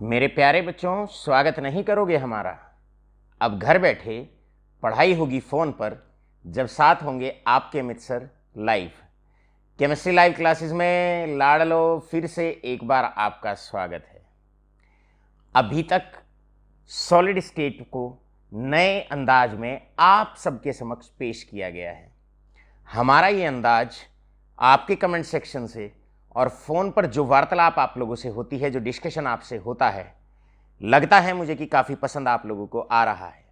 मेरे प्यारे बच्चों, स्वागत नहीं करोगे हमारा? अब घर बैठे पढ़ाई होगी फ़ोन पर, जब साथ होंगे आपके मित्र sir live. Chemistry live classes में लाडलो फिर से एक बार आपका स्वागत है। अभी तक सॉलिड स्टेट को नए अंदाज में आप सबके समक्ष पेश किया गया है। हमारा ये अंदाज आपके कमेंट सेक्शन से और फ़ोन पर जो वार्तालाप आप लोगों से होती है, जो डिस्कशन आपसे होता है, लगता है मुझे कि काफ़ी पसंद आप लोगों को आ रहा है।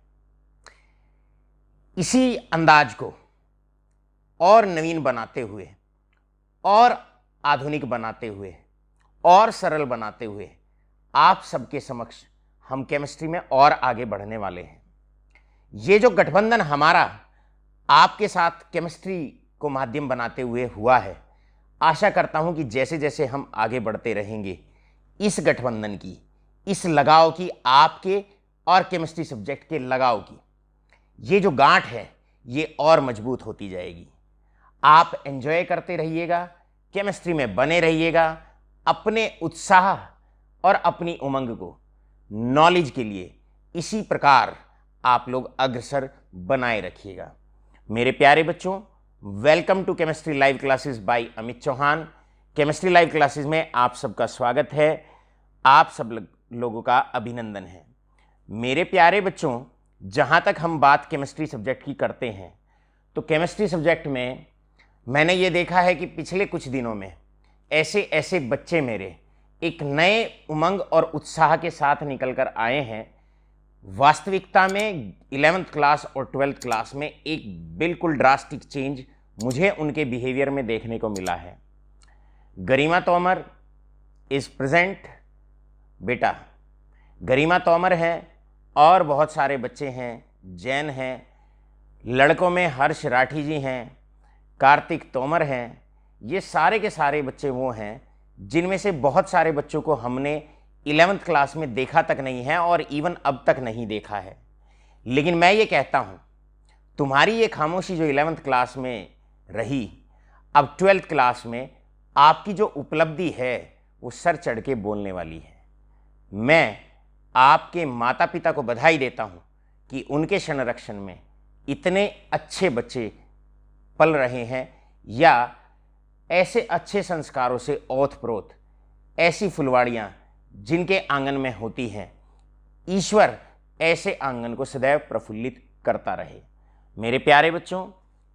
इसी अंदाज को और नवीन बनाते हुए और आधुनिक बनाते हुए और सरल बनाते हुए आप सबके समक्ष हम केमिस्ट्री में और आगे बढ़ने वाले हैं। ये जो गठबंधन हमारा आपके साथ केमिस्ट्री को माध्यम बनाते हुए हुआ है, आशा करता हूं कि जैसे जैसे हम आगे बढ़ते रहेंगे, इस गठबंधन की, इस लगाव की, आपके और केमिस्ट्री सब्जेक्ट के लगाव की ये जो गांठ है, ये और मजबूत होती जाएगी। आप एंजॉय करते रहिएगा, केमिस्ट्री में बने रहिएगा, अपने उत्साह और अपनी उमंग को नॉलेज के लिए इसी प्रकार आप लोग अग्रसर बनाए रखिएगा। मेरे प्यारे बच्चों, welcome to chemistry live classes by Amit Chauhan. Chemistry live classes में आप सबका स्वागत है, आप सब लोगों का अभिनंदन है। मेरे प्यारे बच्चों, जहाँ तक हम बात केमिस्ट्री सब्जेक्ट की करते हैं, तो केमिस्ट्री सब्जेक्ट में मैंने ये देखा है कि पिछले कुछ दिनों में ऐसे ऐसे बच्चे मेरे एक नए उमंग और उत्साह के साथ निकल कर आए हैं। वास्तविकता में 11th क्लास और 12th क्लास में एक बिल्कुल ड्रास्टिक चेंज मुझे उनके बिहेवियर में देखने को मिला है। गरिमा तोमर इज़ प्रेजेंट। बेटा गरिमा तोमर हैं और बहुत सारे बच्चे हैं, जैन हैं, लड़कों में हर्ष राठी जी हैं, कार्तिक तोमर हैं। ये सारे के सारे बच्चे वो हैं जिनमें से बहुत सारे बच्चों को हमने 11th क्लास में देखा तक नहीं है और इवन अब तक नहीं देखा है। लेकिन मैं ये कहता हूँ, तुम्हारी ये खामोशी जो 11th क्लास में रही, अब 12th क्लास में आपकी जो उपलब्धि है वो सर चढ़ के बोलने वाली है। मैं आपके माता पिता को बधाई देता हूँ कि उनके संरक्षण में इतने अच्छे बच्चे पल रहे हैं, या ऐसे अच्छे संस्कारों से ओत-प्रोत ऐसी फुलवाड़ियाँ जिनके आंगन में होती हैं। ईश्वर ऐसे आंगन को सदैव प्रफुल्लित करता रहे। मेरे प्यारे बच्चों,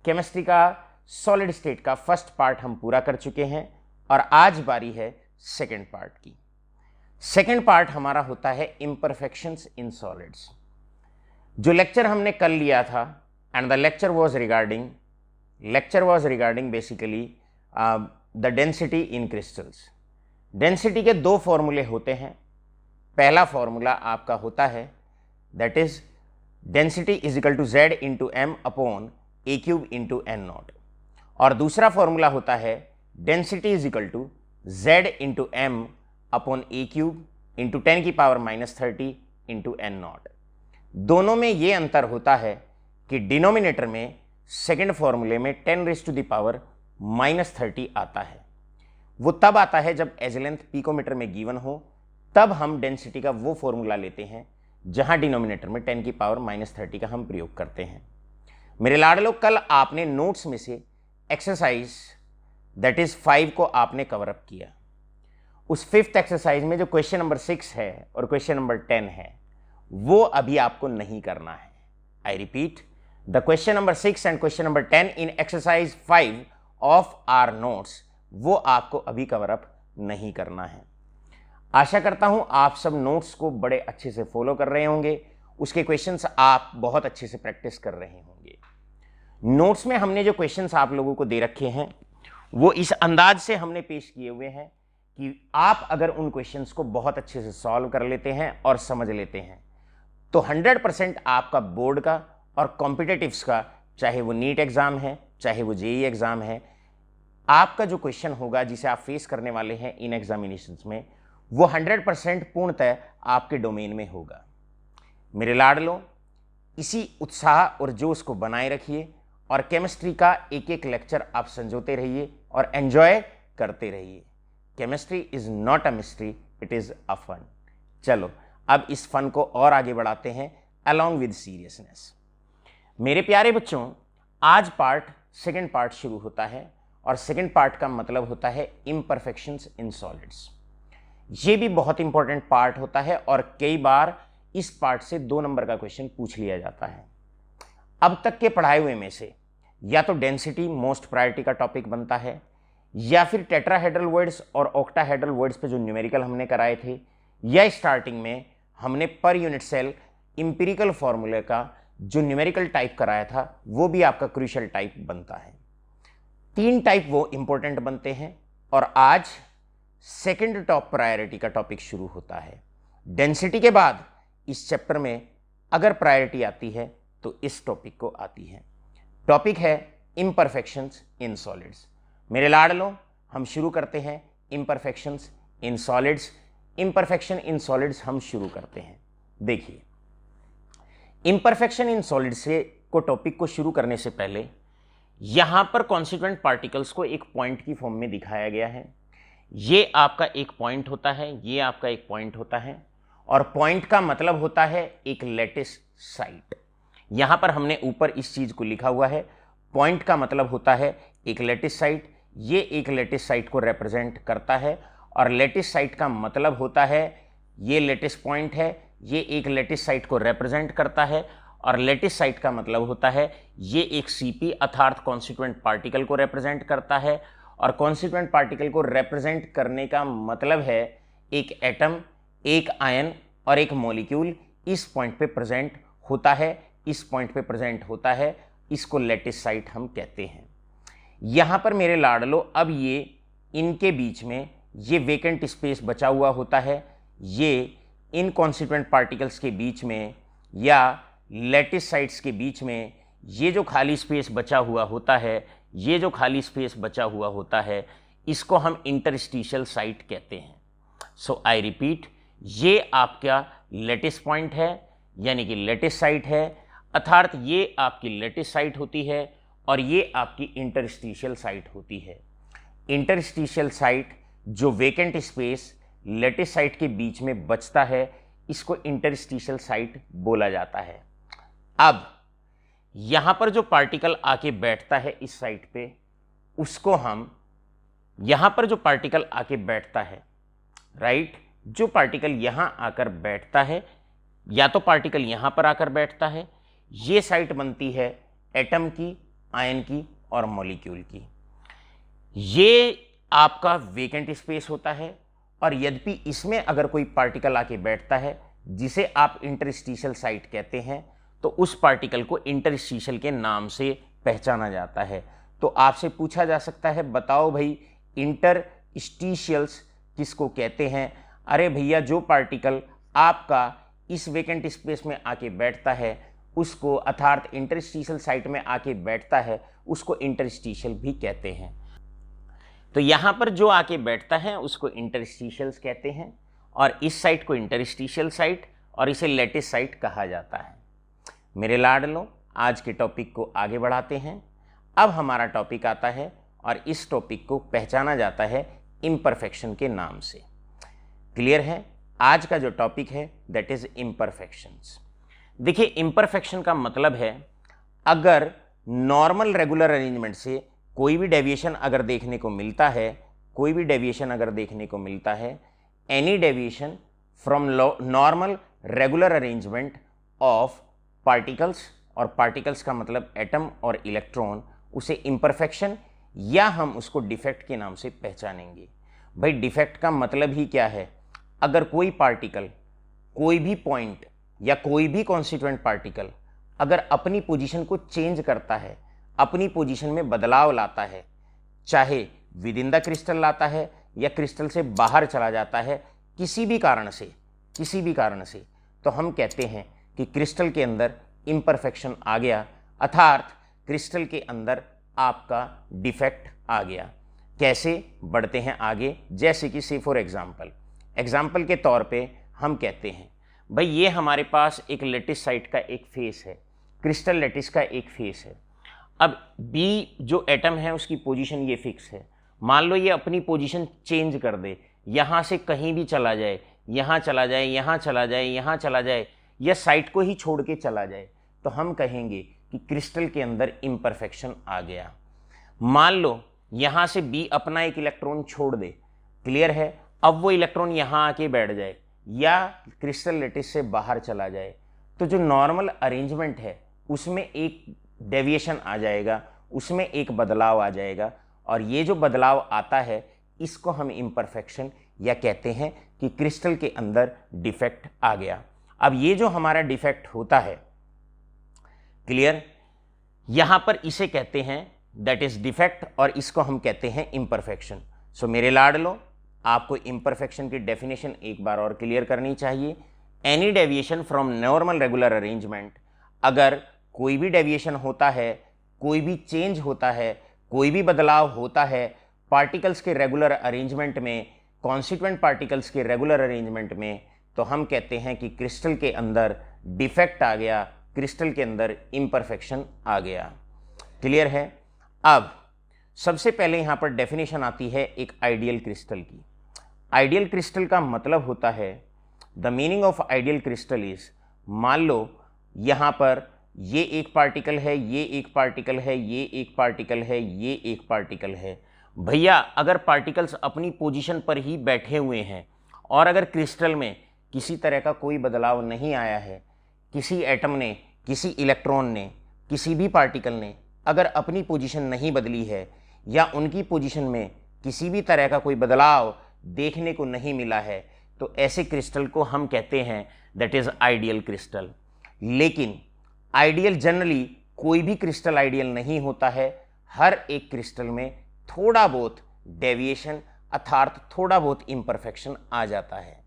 केमिस्ट्री का सॉलिड स्टेट का फर्स्ट पार्ट हम पूरा कर चुके हैं और आज बारी है सेकंड पार्ट की। सेकंड पार्ट हमारा होता है इम्परफेक्शंस इन सॉलिड्स। जो लेक्चर हमने कल लिया था, and the lecture was regarding basically the density in crystals. Density के दो फॉर्मूले होते हैं। पहला फॉर्मूला आपका होता है, that is density is equal to z into m upon a cube into n naught, और दूसरा फॉर्मूला होता है density is equal to z into m upon a cube into 10 की पावर -30 इंटू एन नॉट। दोनों में ये अंतर होता है कि डिनोमिनेटर में सेकेंड फॉर्मूले में 10⁻⁻30 आता है। वो तब आता है जब एज लेंथ पिकोमीटर में गिवन हो, तब हम डेंसिटी का वो फॉर्मूला लेते हैं जहां डिनोमिनेटर में 10 की पावर -30 का हम प्रयोग करते हैं। मेरे लाडलो, कल आपने नोट्स में से एक्सरसाइज दैट इज 5 को आपने कवर अप किया। उस 5th एक्सरसाइज में जो क्वेश्चन नंबर 6 है और क्वेश्चन नंबर 10 है, वो अभी आपको नहीं करना है। I repeat, the question number 6 and question number 10 in exercise 5 of our notes, वो आपको अभी कवर अप नहीं करना है। आशा करता हूं आप सब नोट्स को बड़े अच्छे से फॉलो कर रहे होंगे, उसके क्वेश्चंस आप बहुत अच्छे से प्रैक्टिस कर रहे होंगे। नोट्स में हमने जो क्वेश्चंस आप लोगों को दे रखे हैं, वो इस अंदाज से हमने पेश किए हुए हैं कि आप अगर उन क्वेश्चंस को बहुत अच्छे से सॉल्व कर लेते हैं और समझ लेते हैं, तो 100% आपका बोर्ड का और कॉम्पिटिटिव्स का, चाहे वो नीट एग्जाम है, चाहे वो जेईई एग्जाम है, आपका जो क्वेश्चन होगा जिसे आप फेस करने वाले हैं इन एग्जामिनेशंस में, वो 100% पूर्णतः आपके डोमेन में होगा। मेरे लाडलो, इसी उत्साह और जोश को बनाए रखिए और केमिस्ट्री का एक एक लेक्चर आप संजोते रहिए और एंजॉय करते रहिए। Chemistry is not a mystery, it is a fun. चलो अब इस फन को और आगे बढ़ाते हैं अलॉन्ग विद सीरियसनेस। मेरे प्यारे बच्चों, आज सेकंड पार्ट शुरू होता है और सेकंड पार्ट का मतलब होता है इम्परफेक्शंस इन सॉलिड्स। ये भी बहुत इंपॉर्टेंट पार्ट होता है और कई बार इस पार्ट से 2 नंबर का क्वेश्चन पूछ लिया जाता है। अब तक के पढ़ाए हुए में से या तो डेंसिटी मोस्ट प्रायोरिटी का टॉपिक बनता है, या फिर टेट्राहेड्रल वर्ड्स और ऑक्टाहेड्रल वर्ड्स पे जो न्यूमेरिकल हमने कराए थे, या स्टार्टिंग में हमने पर यूनिट सेल इंपिरिकल फॉर्मूले का जो न्यूमेरिकल टाइप कराया था वो भी आपका क्रूशियल टाइप बनता है। 3 टाइप वो इंपॉर्टेंट बनते हैं और आज सेकंड टॉप प्रायोरिटी का टॉपिक शुरू होता है। डेंसिटी के बाद इस चैप्टर में अगर प्रायोरिटी आती है तो इस टॉपिक को आती है। टॉपिक है इम्परफेक्शंस इन सॉलिड्स। मेरे लाडलों, हम शुरू करते हैं imperfections in solids. Imperfection in solids हम शुरू करते हैं। देखिए, इम्परफेक्शन इन सॉलिड्स से टॉपिक को शुरू करने से पहले यहां पर कॉन्स्टिट्यूएंट पार्टिकल्स को एक पॉइंट की फॉर्म में दिखाया गया है। ये आपका एक पॉइंट होता है, ये आपका एक पॉइंट होता है और पॉइंट का मतलब होता है एक लैटिस साइट। यहां पर हमने ऊपर इस चीज को लिखा हुआ है, पॉइंट का मतलब होता है एक लैटिस साइट। ये एक लैटिस साइट को रिप्रेजेंट करता है और लैटिस साइट का मतलब होता है ये लैटिस पॉइंट है, ये एक लैटिस साइट को रिप्रेजेंट करता है और लैटिस साइट का मतलब होता है ये एक सीपी अर्थात कॉन्स्टिट्यूएंट पार्टिकल को रिप्रेजेंट करता है। और कॉन्स्टिट्यूएंट पार्टिकल को रिप्रेजेंट करने का मतलब है एक एटम, एक आयन और एक मॉलिक्यूल इस पॉइंट पे प्रेजेंट होता है, इस पॉइंट पे प्रेजेंट होता है, इसको लैटिस साइट हम कहते हैं। यहां पर मेरे लाडलो अब ये इनके बीच में ये वेकेंट स्पेस बचा हुआ होता है, ये इन कॉन्स्टिट्यूएंट पार्टिकल्स के बीच में या लैटिस साइट्स के बीच में ये जो खाली स्पेस बचा हुआ होता है, ये जो खाली स्पेस बचा हुआ होता है इसको हम इंटरस्टिशियल साइट कहते हैं। सो आई रिपीट, ये आपका लैटिस पॉइंट है यानी कि लैटिस साइट है, अर्थात ये आपकी लैटिस साइट होती है और ये आपकी इंटरस्टिशियल साइट होती है। इंटरस्टिशियल साइट जो वेकेंट स्पेस लैटिस साइट के बीच में बचता है इसको इंटरस्टिशियल साइट बोला जाता है। अब यहां पर जो पार्टिकल आके बैठता है इस साइट पे उसको हम यहां पर जो पार्टिकल आके बैठता है, राइट, जो पार्टिकल यहां आकर बैठता है या तो पार्टिकल यहां पर आकर बैठता है, ये साइट बनती है एटम की, आयन की और मॉलिक्यूल की। ये आपका वेकेंट स्पेस होता है और यद्यपि इसमें अगर कोई पार्टिकल आके बैठता है जिसे आप इंटरस्टिशियल साइट कहते हैं तो उस पार्टिकल को इंटरस्टिशियल के नाम से पहचाना जाता है। तो आपसे पूछा जा सकता है, बताओ भाई इंटरस्टिशियल्स किसको कहते हैं? अरे भैया, जो पार्टिकल आपका इस वेकेंट स्पेस में आके बैठता है उसको अर्थात इंटरस्टिशियल साइट में आके बैठता है उसको इंटरस्टिशियल भी कहते हैं। तो यहाँ पर जो आके बैठता है उसको इंटरस्टिशियल्स कहते हैं और इस साइट को इंटरस्टिशियल साइट और इसे लैटिस साइट कहा जाता है। मेरे लाडलों, आज के टॉपिक को आगे बढ़ाते हैं। अब हमारा टॉपिक आता है और इस टॉपिक को पहचाना जाता है इम्परफेक्शन के नाम से। क्लियर है? आज का जो टॉपिक है दैट इज इम्परफेक्शंस। देखिए, इम्परफेक्शन का मतलब है अगर नॉर्मल रेगुलर अरेंजमेंट से कोई भी डेविएशन अगर देखने को मिलता है, कोई भी डेविएशन अगर देखने को मिलता है, any deviation from normal regular arrangement of particles, और पार्टिकल्स का मतलब एटम और इलेक्ट्रॉन, उसे इम्परफेक्शन या हम उसको डिफेक्ट के नाम से पहचानेंगे। भाई, डिफेक्ट का मतलब ही क्या है? अगर कोई पार्टिकल, कोई भी पॉइंट या कोई भी कॉन्स्टिट्यूएंट पार्टिकल अगर अपनी पोजीशन को चेंज करता है, अपनी पोजीशन में बदलाव लाता है, चाहे विद इन द क्रिस्टल लाता है या क्रिस्टल से बाहर चला जाता है, किसी भी कारण से, तो हम कहते हैं कि क्रिस्टल के अंदर इम्परफेक्शन आ गया, अर्थात क्रिस्टल के अंदर आपका डिफेक्ट आ गया। कैसे बढ़ते हैं आगे? जैसे कि से फॉर एग्जाम्पल के तौर पे हम कहते हैं भाई ये हमारे पास एक लैटिस साइट का एक फेस है, क्रिस्टल लैटिस का एक फेस है। अब बी जो एटम है उसकी पोजीशन ये फिक्स है। मान लो ये अपनी पोजीशन चेंज कर दे, यहाँ से कहीं भी चला जाए, यहाँ चला जाए, यहाँ चला जाए, यहाँ चला जाए, या साइट को ही छोड़ के चला जाए, तो हम कहेंगे कि क्रिस्टल के अंदर इम्परफेक्शन आ गया। मान लो यहाँ से बी अपना एक इलेक्ट्रॉन छोड़ दे, क्लियर है, अब वो इलेक्ट्रॉन यहाँ आके बैठ जाए या क्रिस्टल लेटिस से बाहर चला जाए, तो जो नॉर्मल अरेंजमेंट है उसमें एक डेविएशन आ जाएगा, उसमें एक बदलाव आ जाएगा, और ये जो बदलाव आता है इसको हम इम्परफेक्शन या कहते हैं कि क्रिस्टल के अंदर डिफेक्ट आ गया। अब ये जो हमारा डिफेक्ट होता है, क्लियर, यहां पर इसे कहते हैं दैट इज डिफेक्ट, और इसको हम कहते हैं इम्परफेक्शन। सो मेरे लाडलो, आपको इम्परफेक्शन की डेफिनेशन एक बार और क्लियर करनी चाहिए। Any deviation from normal regular arrangement, अगर कोई भी डेविएशन होता है, कोई भी चेंज होता है, कोई भी बदलाव होता है पार्टिकल्स के रेगुलर अरेंजमेंट में, कॉन्स्टिट्यूएंट पार्टिकल्स के रेगुलर अरेंजमेंट में, तो हम कहते हैं कि क्रिस्टल के अंदर डिफेक्ट आ गया, क्रिस्टल के अंदर इम्परफेक्शन आ गया। क्लियर है। अब सबसे पहले यहाँ पर डेफिनेशन आती है एक आइडियल क्रिस्टल की। आइडियल क्रिस्टल का मतलब होता है, the meaning of ideal crystal is, मान लो यहाँ पर ये एक पार्टिकल है, ये एक पार्टिकल है, ये एक पार्टिकल है, ये एक पार्टिकल है। भैया अगर पार्टिकल्स अपनी पोजीशन पर ही बैठे हुए हैं और अगर क्रिस्टल में किसी तरह का कोई बदलाव नहीं आया है, किसी एटम ने, किसी इलेक्ट्रॉन ने, किसी भी पार्टिकल ने अगर अपनी पोजीशन नहीं बदली है या उनकी पोजीशन में किसी भी तरह का कोई बदलाव देखने को नहीं मिला है, तो ऐसे क्रिस्टल को हम कहते हैं दैट इज आइडियल क्रिस्टल। लेकिन आइडियल जनरली कोई भी क्रिस्टल आइडियल नहीं होता है। हर एक क्रिस्टल में थोड़ा बहुत डेविएशन अर्थात थोड़ा बहुत इम्परफेक्शन आ जाता है।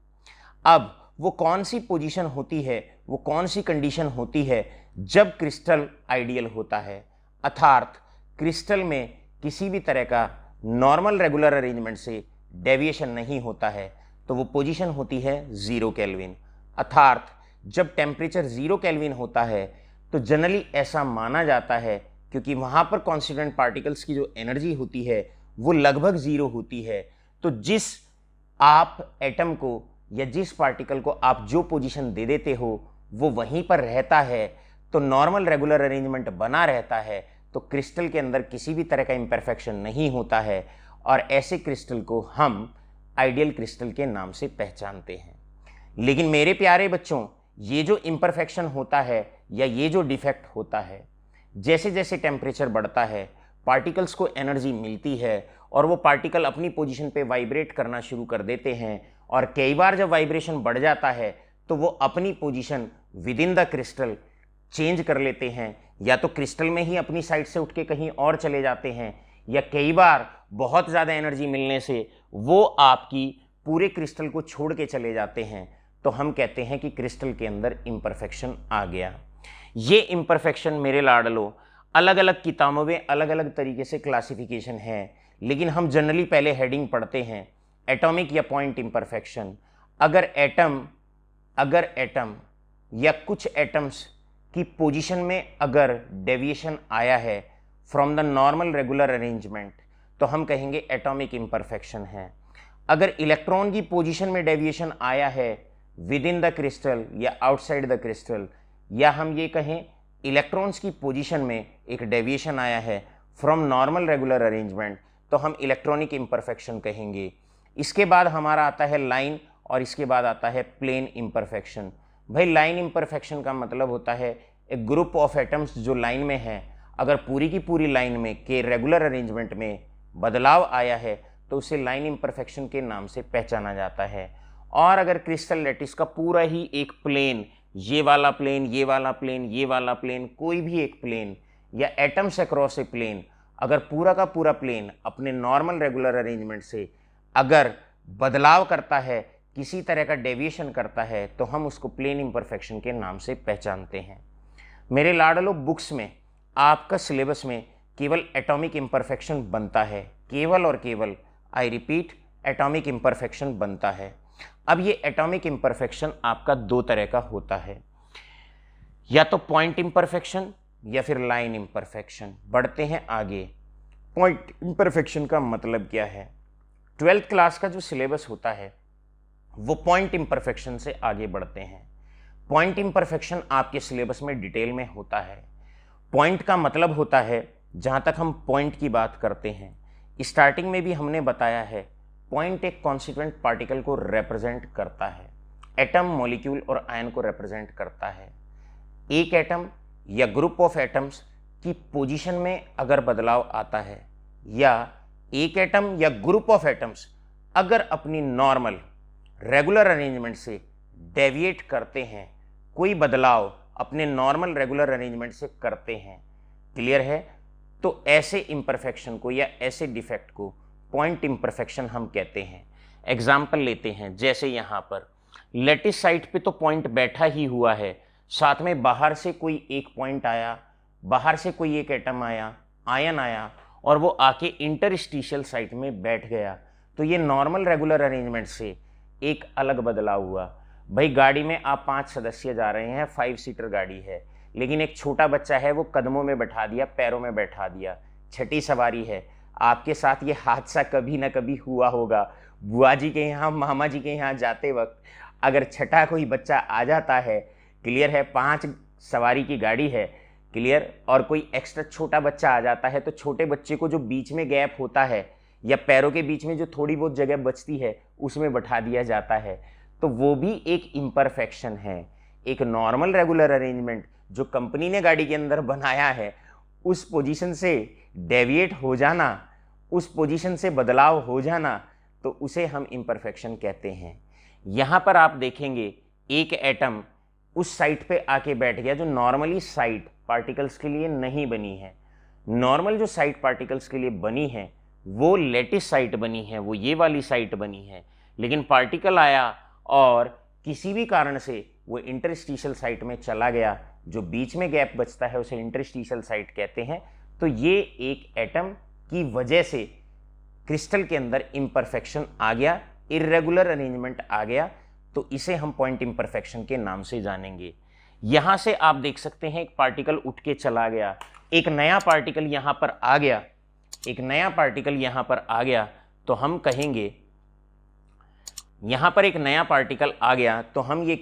अब वो कौन सी पोजीशन होती है, वो कौन सी कंडीशन होती है जब क्रिस्टल आइडियल होता है, अर्थात क्रिस्टल में किसी भी तरह का नॉर्मल रेगुलर अरेंजमेंट से डेविएशन नहीं होता है, तो वो पोजीशन होती है 0 केल्विन। अर्थात जब टेम्परेचर 0 केल्विन होता है तो जनरली ऐसा माना जाता है, क्योंकि वहाँ पर कॉन्स्टिट्यूएंट पार्टिकल्स की जो एनर्जी होती है वो लगभग 0 होती है, तो जिस आप एटम को या जिस पार्टिकल को आप जो पोजीशन दे देते हो वो वहीं पर रहता है, तो नॉर्मल रेगुलर अरेंजमेंट बना रहता है, तो क्रिस्टल के अंदर किसी भी तरह का इम्परफेक्शन नहीं होता है, और ऐसे क्रिस्टल को हम आइडियल क्रिस्टल के नाम से पहचानते हैं। लेकिन मेरे प्यारे बच्चों, ये जो इम्परफेक्शन होता है या ये जो डिफेक्ट होता है, जैसे जैसे टेम्परेचर बढ़ता है पार्टिकल्स को एनर्जी मिलती है और वो पार्टिकल अपनी पोजीशन पे वाइब्रेट करना शुरू कर देते हैं, और कई बार जब वाइब्रेशन बढ़ जाता है तो वो अपनी position with in the crystal change कर लेते हैं, या तो क्रिस्टल में ही अपनी साइड से उठ के कहीं और चले जाते हैं, या कई बार बहुत ज़्यादा एनर्जी मिलने से वो आपकी पूरे क्रिस्टल को छोड़ के चले जाते हैं, तो हम कहते हैं कि क्रिस्टल के अंदर इम्परफेक्शन आ गया। ये इम्परफेक्शन मेरे लाडलो अलग अलग किताबों में अलग अलग तरीके से क्लासिफिकेशन है, लेकिन हम जनरली पहले हेडिंग पढ़ते हैं एटॉमिक या पॉइंट इम्परफेक्शन। अगर एटम या कुछ एटम्स की पोजीशन में अगर डेविएशन आया है from the normal regular arrangement, तो हम कहेंगे एटॉमिक इम्परफेक्शन है। अगर इलेक्ट्रॉन की पोजीशन में डेविएशन आया है विद इन द क्रिस्टल या आउटसाइड द क्रिस्टल, या हम ये कहें इलेक्ट्रॉन्स की पोजीशन में एक डेविएशन आया है फ्रॉम नॉर्मल रेगुलर अरेंजमेंट, तो हम इलेक्ट्रॉनिक इम्परफेक्शन कहेंगे। इसके बाद हमारा आता है लाइन, और इसके बाद आता है प्लेन इम्परफेक्शन। भाई लाइन इम्परफेक्शन का मतलब होता है एक ग्रुप ऑफ एटम्स जो लाइन में हैं, अगर पूरी की पूरी लाइन में के रेगुलर अरेंजमेंट में बदलाव आया है तो उसे लाइन इम्परफेक्शन के नाम से पहचाना जाता है। और अगर क्रिस्टल लैटिस का पूरा ही एक प्लेन, ये वाला प्लेन, ये वाला प्लेन, ये वाला प्लेन, कोई भी एक प्लेन या एटम्स अक्रॉस ए प्लेन, अगर पूरा का पूरा प्लेन अपने नॉर्मल रेगुलर अरेंजमेंट से अगर बदलाव करता है, किसी तरह का डेविएशन करता है, तो हम उसको प्लेन इम्परफेक्शन के नाम से पहचानते हैं। मेरे लाडलो, बुक्स में आपका सिलेबस में केवल एटॉमिक इम्परफेक्शन बनता है, केवल और केवल, आई रिपीट, एटॉमिक इम्परफेक्शन बनता है। अब ये एटॉमिक इम्परफेक्शन आपका दो तरह का होता है, या तो पॉइंट इम्परफेक्शन या फिर लाइन इम्परफेक्शन। बढ़ते हैं आगे। पॉइंट इम्परफेक्शन का मतलब क्या है? 12th क्लास का जो सिलेबस होता है वो पॉइंट इम्परफेक्शन से आगे बढ़ते हैं। पॉइंट इम्परफेक्शन आपके सिलेबस में डिटेल में होता है। पॉइंट का मतलब होता है, जहाँ तक हम पॉइंट की बात करते हैं, स्टार्टिंग में भी हमने बताया है, पॉइंट एक कॉन्स्टिट्यूएंट पार्टिकल को रिप्रेजेंट करता है, एटम, मॉलिक्यूल और आयन को रिप्रेजेंट करता है। एक एटम या ग्रुप ऑफ एटम्स की पोजीशन में अगर बदलाव आता है, या एक एटम या ग्रुप ऑफ एटम्स अगर अपनी नॉर्मल रेगुलर अरेंजमेंट से डेविएट करते हैं, कोई बदलाव अपने नॉर्मल रेगुलर अरेंजमेंट से करते हैं, क्लियर है, तो ऐसे इम्परफेक्शन को या ऐसे डिफेक्ट को पॉइंट इम्परफेक्शन हम कहते हैं। एग्जाम्पल लेते हैं, जैसे यहाँ पर लेटिस साइट पे तो पॉइंट बैठा ही हुआ है, साथ में बाहर से कोई एक पॉइंट आया, बाहर से कोई एक एटम आया, आयन आया, और वो आके इंटरस्टिशियल साइट में बैठ गया, तो ये नॉर्मल रेगुलर अरेंजमेंट से एक अलग बदलाव हुआ। भाई गाड़ी में आप 5 सदस्य जा रहे हैं, 5 सीटर गाड़ी है, लेकिन एक छोटा बच्चा है, वो कदमों में बैठा दिया, पैरों में बैठा दिया, छठी सवारी है। आपके साथ ये हादसा कभी ना कभी हुआ होगा। बुआ जी के यहाँ, मामा जी के यहाँ जाते वक्त अगर छठा कोई बच्चा आ जाता है, क्लियर है, 5 सवारी की गाड़ी है, क्लियर, और कोई एक्स्ट्रा छोटा बच्चा आ जाता है, तो छोटे बच्चे को जो बीच में गैप होता है या पैरों के बीच में जो थोड़ी बहुत जगह बचती है, उसमें बैठा दिया जाता है, तो वो भी एक इम्परफेक्शन है। एक नॉर्मल रेगुलर अरेंजमेंट जो कंपनी ने गाड़ी के अंदर बनाया है, उस पोजीशन से डेविएट हो जाना, उस पोजीशन से बदलाव हो जाना, तो उसे हम इम्परफेक्शन कहते हैं। यहाँ पर आप देखेंगे एक एटम उस साइट पे आके बैठ गया जो नॉर्मली साइट पार्टिकल्स के लिए नहीं बनी है। नॉर्मल जो साइट पार्टिकल्स के लिए बनी है वो लेटिस साइट बनी है, वो ये वाली साइट बनी है, लेकिन पार्टिकल आया और किसी भी कारण से वो इंटरस्टिशियल साइट में चला गया, जो बीच में गैप बचता है उसे इंटरस्टिशियल साइट कहते हैं। तो ये एक एटम की वजह से क्रिस्टल के अंदर इम्परफेक्शन आ गया, इर्रेगुलर अरेंजमेंट आ गया, तो इसे हम पॉइंट इम्परफेक्शन के नाम से जानेंगे। यहां से आप देख सकते हैं एक पार्टिकल उठ के चला गया, एक नया पार्टिकल यहां पर आ गया, एक नया पार्टिकल यहां पर आ गया, तो हम कहेंगे यहां पर एक नया पार्टिकल आ गया, तो हम ये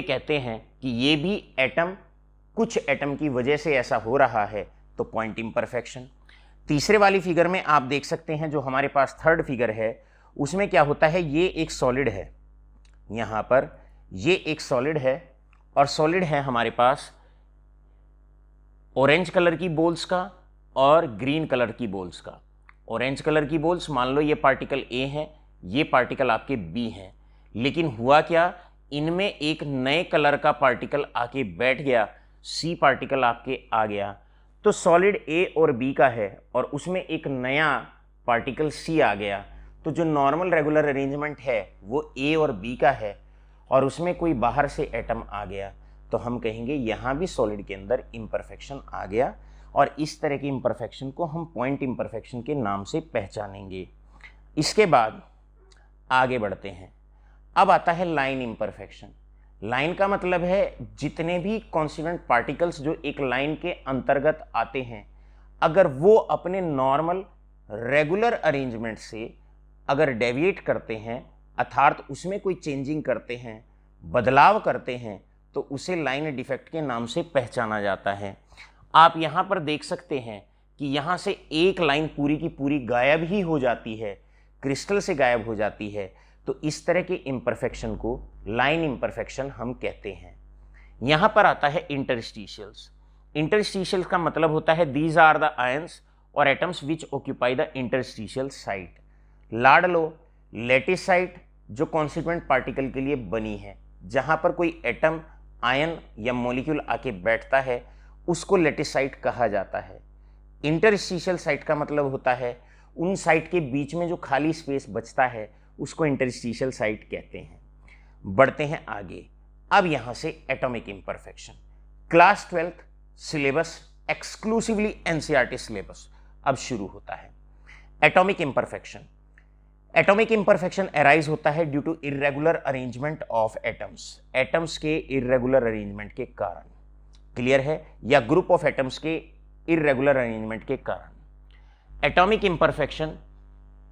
कहते हैं कि ये भी एटम, कुछ एटम की वजह से ऐसा हो रहा है, तो पॉइंट इम्परफेक्शन। तीसरे वाली फिगर में आप देख सकते हैं, जो हमारे पास थर्ड फिगर है, उसमें क्या होता है, ये एक सॉलिड है, यहां पर ये एक सॉलिड है, और सॉलिड है हमारे पास ऑरेंज कलर की बोल्स का और ग्रीन कलर की बोल्स का। ऑरेंज कलर की बोल्स, मान लो ये पार्टिकल ए है, ये पार्टिकल आपके बी हैं, लेकिन हुआ क्या, इनमें एक नए कलर का पार्टिकल आके बैठ गया, सी पार्टिकल आपके आ गया, तो सॉलिड ए और बी का है और उसमें एक नया पार्टिकल सी आ गया, तो जो नॉर्मल रेगुलर अरेंजमेंट है वो ए और बी का है, और उसमें कोई बाहर से एटम आ गया, तो हम कहेंगे यहाँ भी सॉलिड के अंदर इम्परफेक्शन आ गया, और इस तरह की इम्परफेक्शन को हम पॉइंट इम्परफेक्शन के नाम से पहचानेंगे। इसके बाद आगे बढ़ते हैं। अब आता है लाइन इम्परफेक्शन। लाइन का मतलब है जितने भी कॉन्स्टिट्यूएंट पार्टिकल्स जो एक लाइन के अंतर्गत आते हैं, अगर वो अपने नॉर्मल रेगुलर अरेंजमेंट से अगर डेविएट करते हैं, अर्थात उसमें कोई चेंजिंग करते हैं, बदलाव करते हैं, तो उसे लाइन डिफेक्ट के नाम से पहचाना जाता है। आप यहाँ पर देख सकते हैं कि यहाँ से एक लाइन पूरी की पूरी गायब ही हो जाती है, क्रिस्टल से गायब हो जाती है, तो इस तरह के इम्परफेक्शन को लाइन इम्परफेक्शन हम कहते हैं। यहाँ पर आता है इंटरस्टिशियल्स। इंटरस्टिशियल्स का मतलब होता है दीज आर द आयंस और atoms which occupy the interstitial site. Lad low lettuce site जो कॉन्स्टिट्यूएंट पार्टिकल के लिए बनी है, जहाँ पर कोई एटम, आयन या मॉलिक्यूल आके बैठता है, उसको लेटिस साइट कहा जाता है। इंटरस्टिशियल साइट का मतलब होता है उन साइट के बीच में जो खाली स्पेस बचता है, उसको इंटरस्टिशियल साइट कहते हैं। बढ़ते हैं आगे। अब यहां से atomic imperfection, class 12th syllabus, exclusively NCERT syllabus अब शुरू होता है। Atomic imperfection, atomic imperfection arise होता है due to irregular arrangement of atoms, atoms के इर्रेगुलर अरेंजमेंट के कारण, क्लियर है, या ग्रुप ऑफ एटम्स के इर्रेगुलर अरेंजमेंट के कारण। एटॉमिक इम्परफेक्शन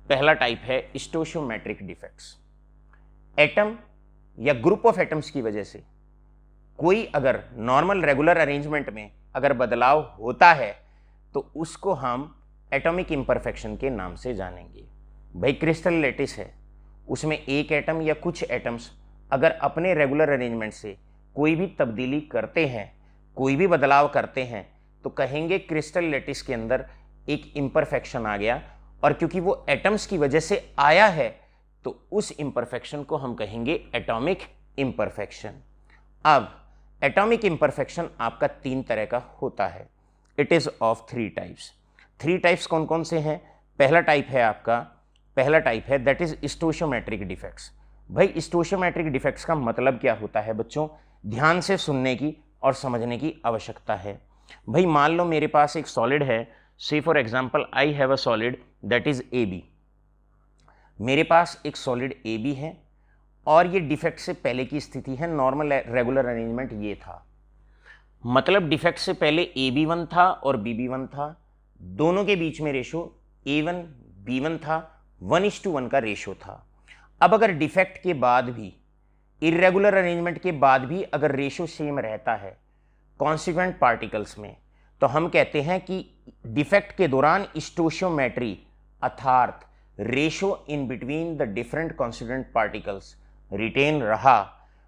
पहला टाइप है स्टोशियोमेट्रिक डिफेक्ट्स। एटम या ग्रुप ऑफ एटम्स की वजह से कोई अगर नॉर्मल रेगुलर अरेंजमेंट में अगर बदलाव होता है तो उसको हम एटॉमिक इम्परफेक्शन के नाम से जानेंगे। भाई क्रिस्टल लैटिस है, उसमें एक एटम या कुछ एटम्स अगर अपने रेगुलर अरेंजमेंट से कोई भी तब्दीली करते हैं, कोई भी बदलाव करते हैं, तो कहेंगे क्रिस्टल लैटिस के अंदर एक इम्परफेक्शन आ गया, और क्योंकि वो एटम्स की वजह से आया है तो उस इम्परफेक्शन को हम कहेंगे एटॉमिक इम्परफेक्शन। अब एटॉमिक इम्परफेक्शन आपका 3 तरह का होता है। It is of 3 types. 3 types कौन कौन से हैं? पहला टाइप है दैट इज स्टोशियोमेट्रिक डिफेक्ट्स। भाई स्टोशियोमेट्रिक डिफेक्ट्स का मतलब क्या होता है बच्चों? ध्यान से सुनने की और समझने की आवश्यकता है। भाई मान लो मेरे पास एक सॉलिड है, से for example I have a solid that is AB। मेरे पास एक सॉलिड AB है और ये डिफेक्ट से पहले की स्थिति है, नॉर्मल रेगुलर अरेंजमेंट ये था। मतलब डिफेक्ट से पहले AB1 था और BB1 था, दोनों के बीच में रेशो A1 B1 था, 1:1 का रेशो था। अब अगर डिफेक्ट के बाद भी, इरेगुलर अरेंजमेंट के बाद भी अगर रेशो सेम रहता है कॉन्स्टिट्यूएंट पार्टिकल्स में, तो हम कहते हैं कि डिफेक्ट के दौरान स्टोशियोमेट्री अर्थात ratio in between the different constituent particles retain रहा,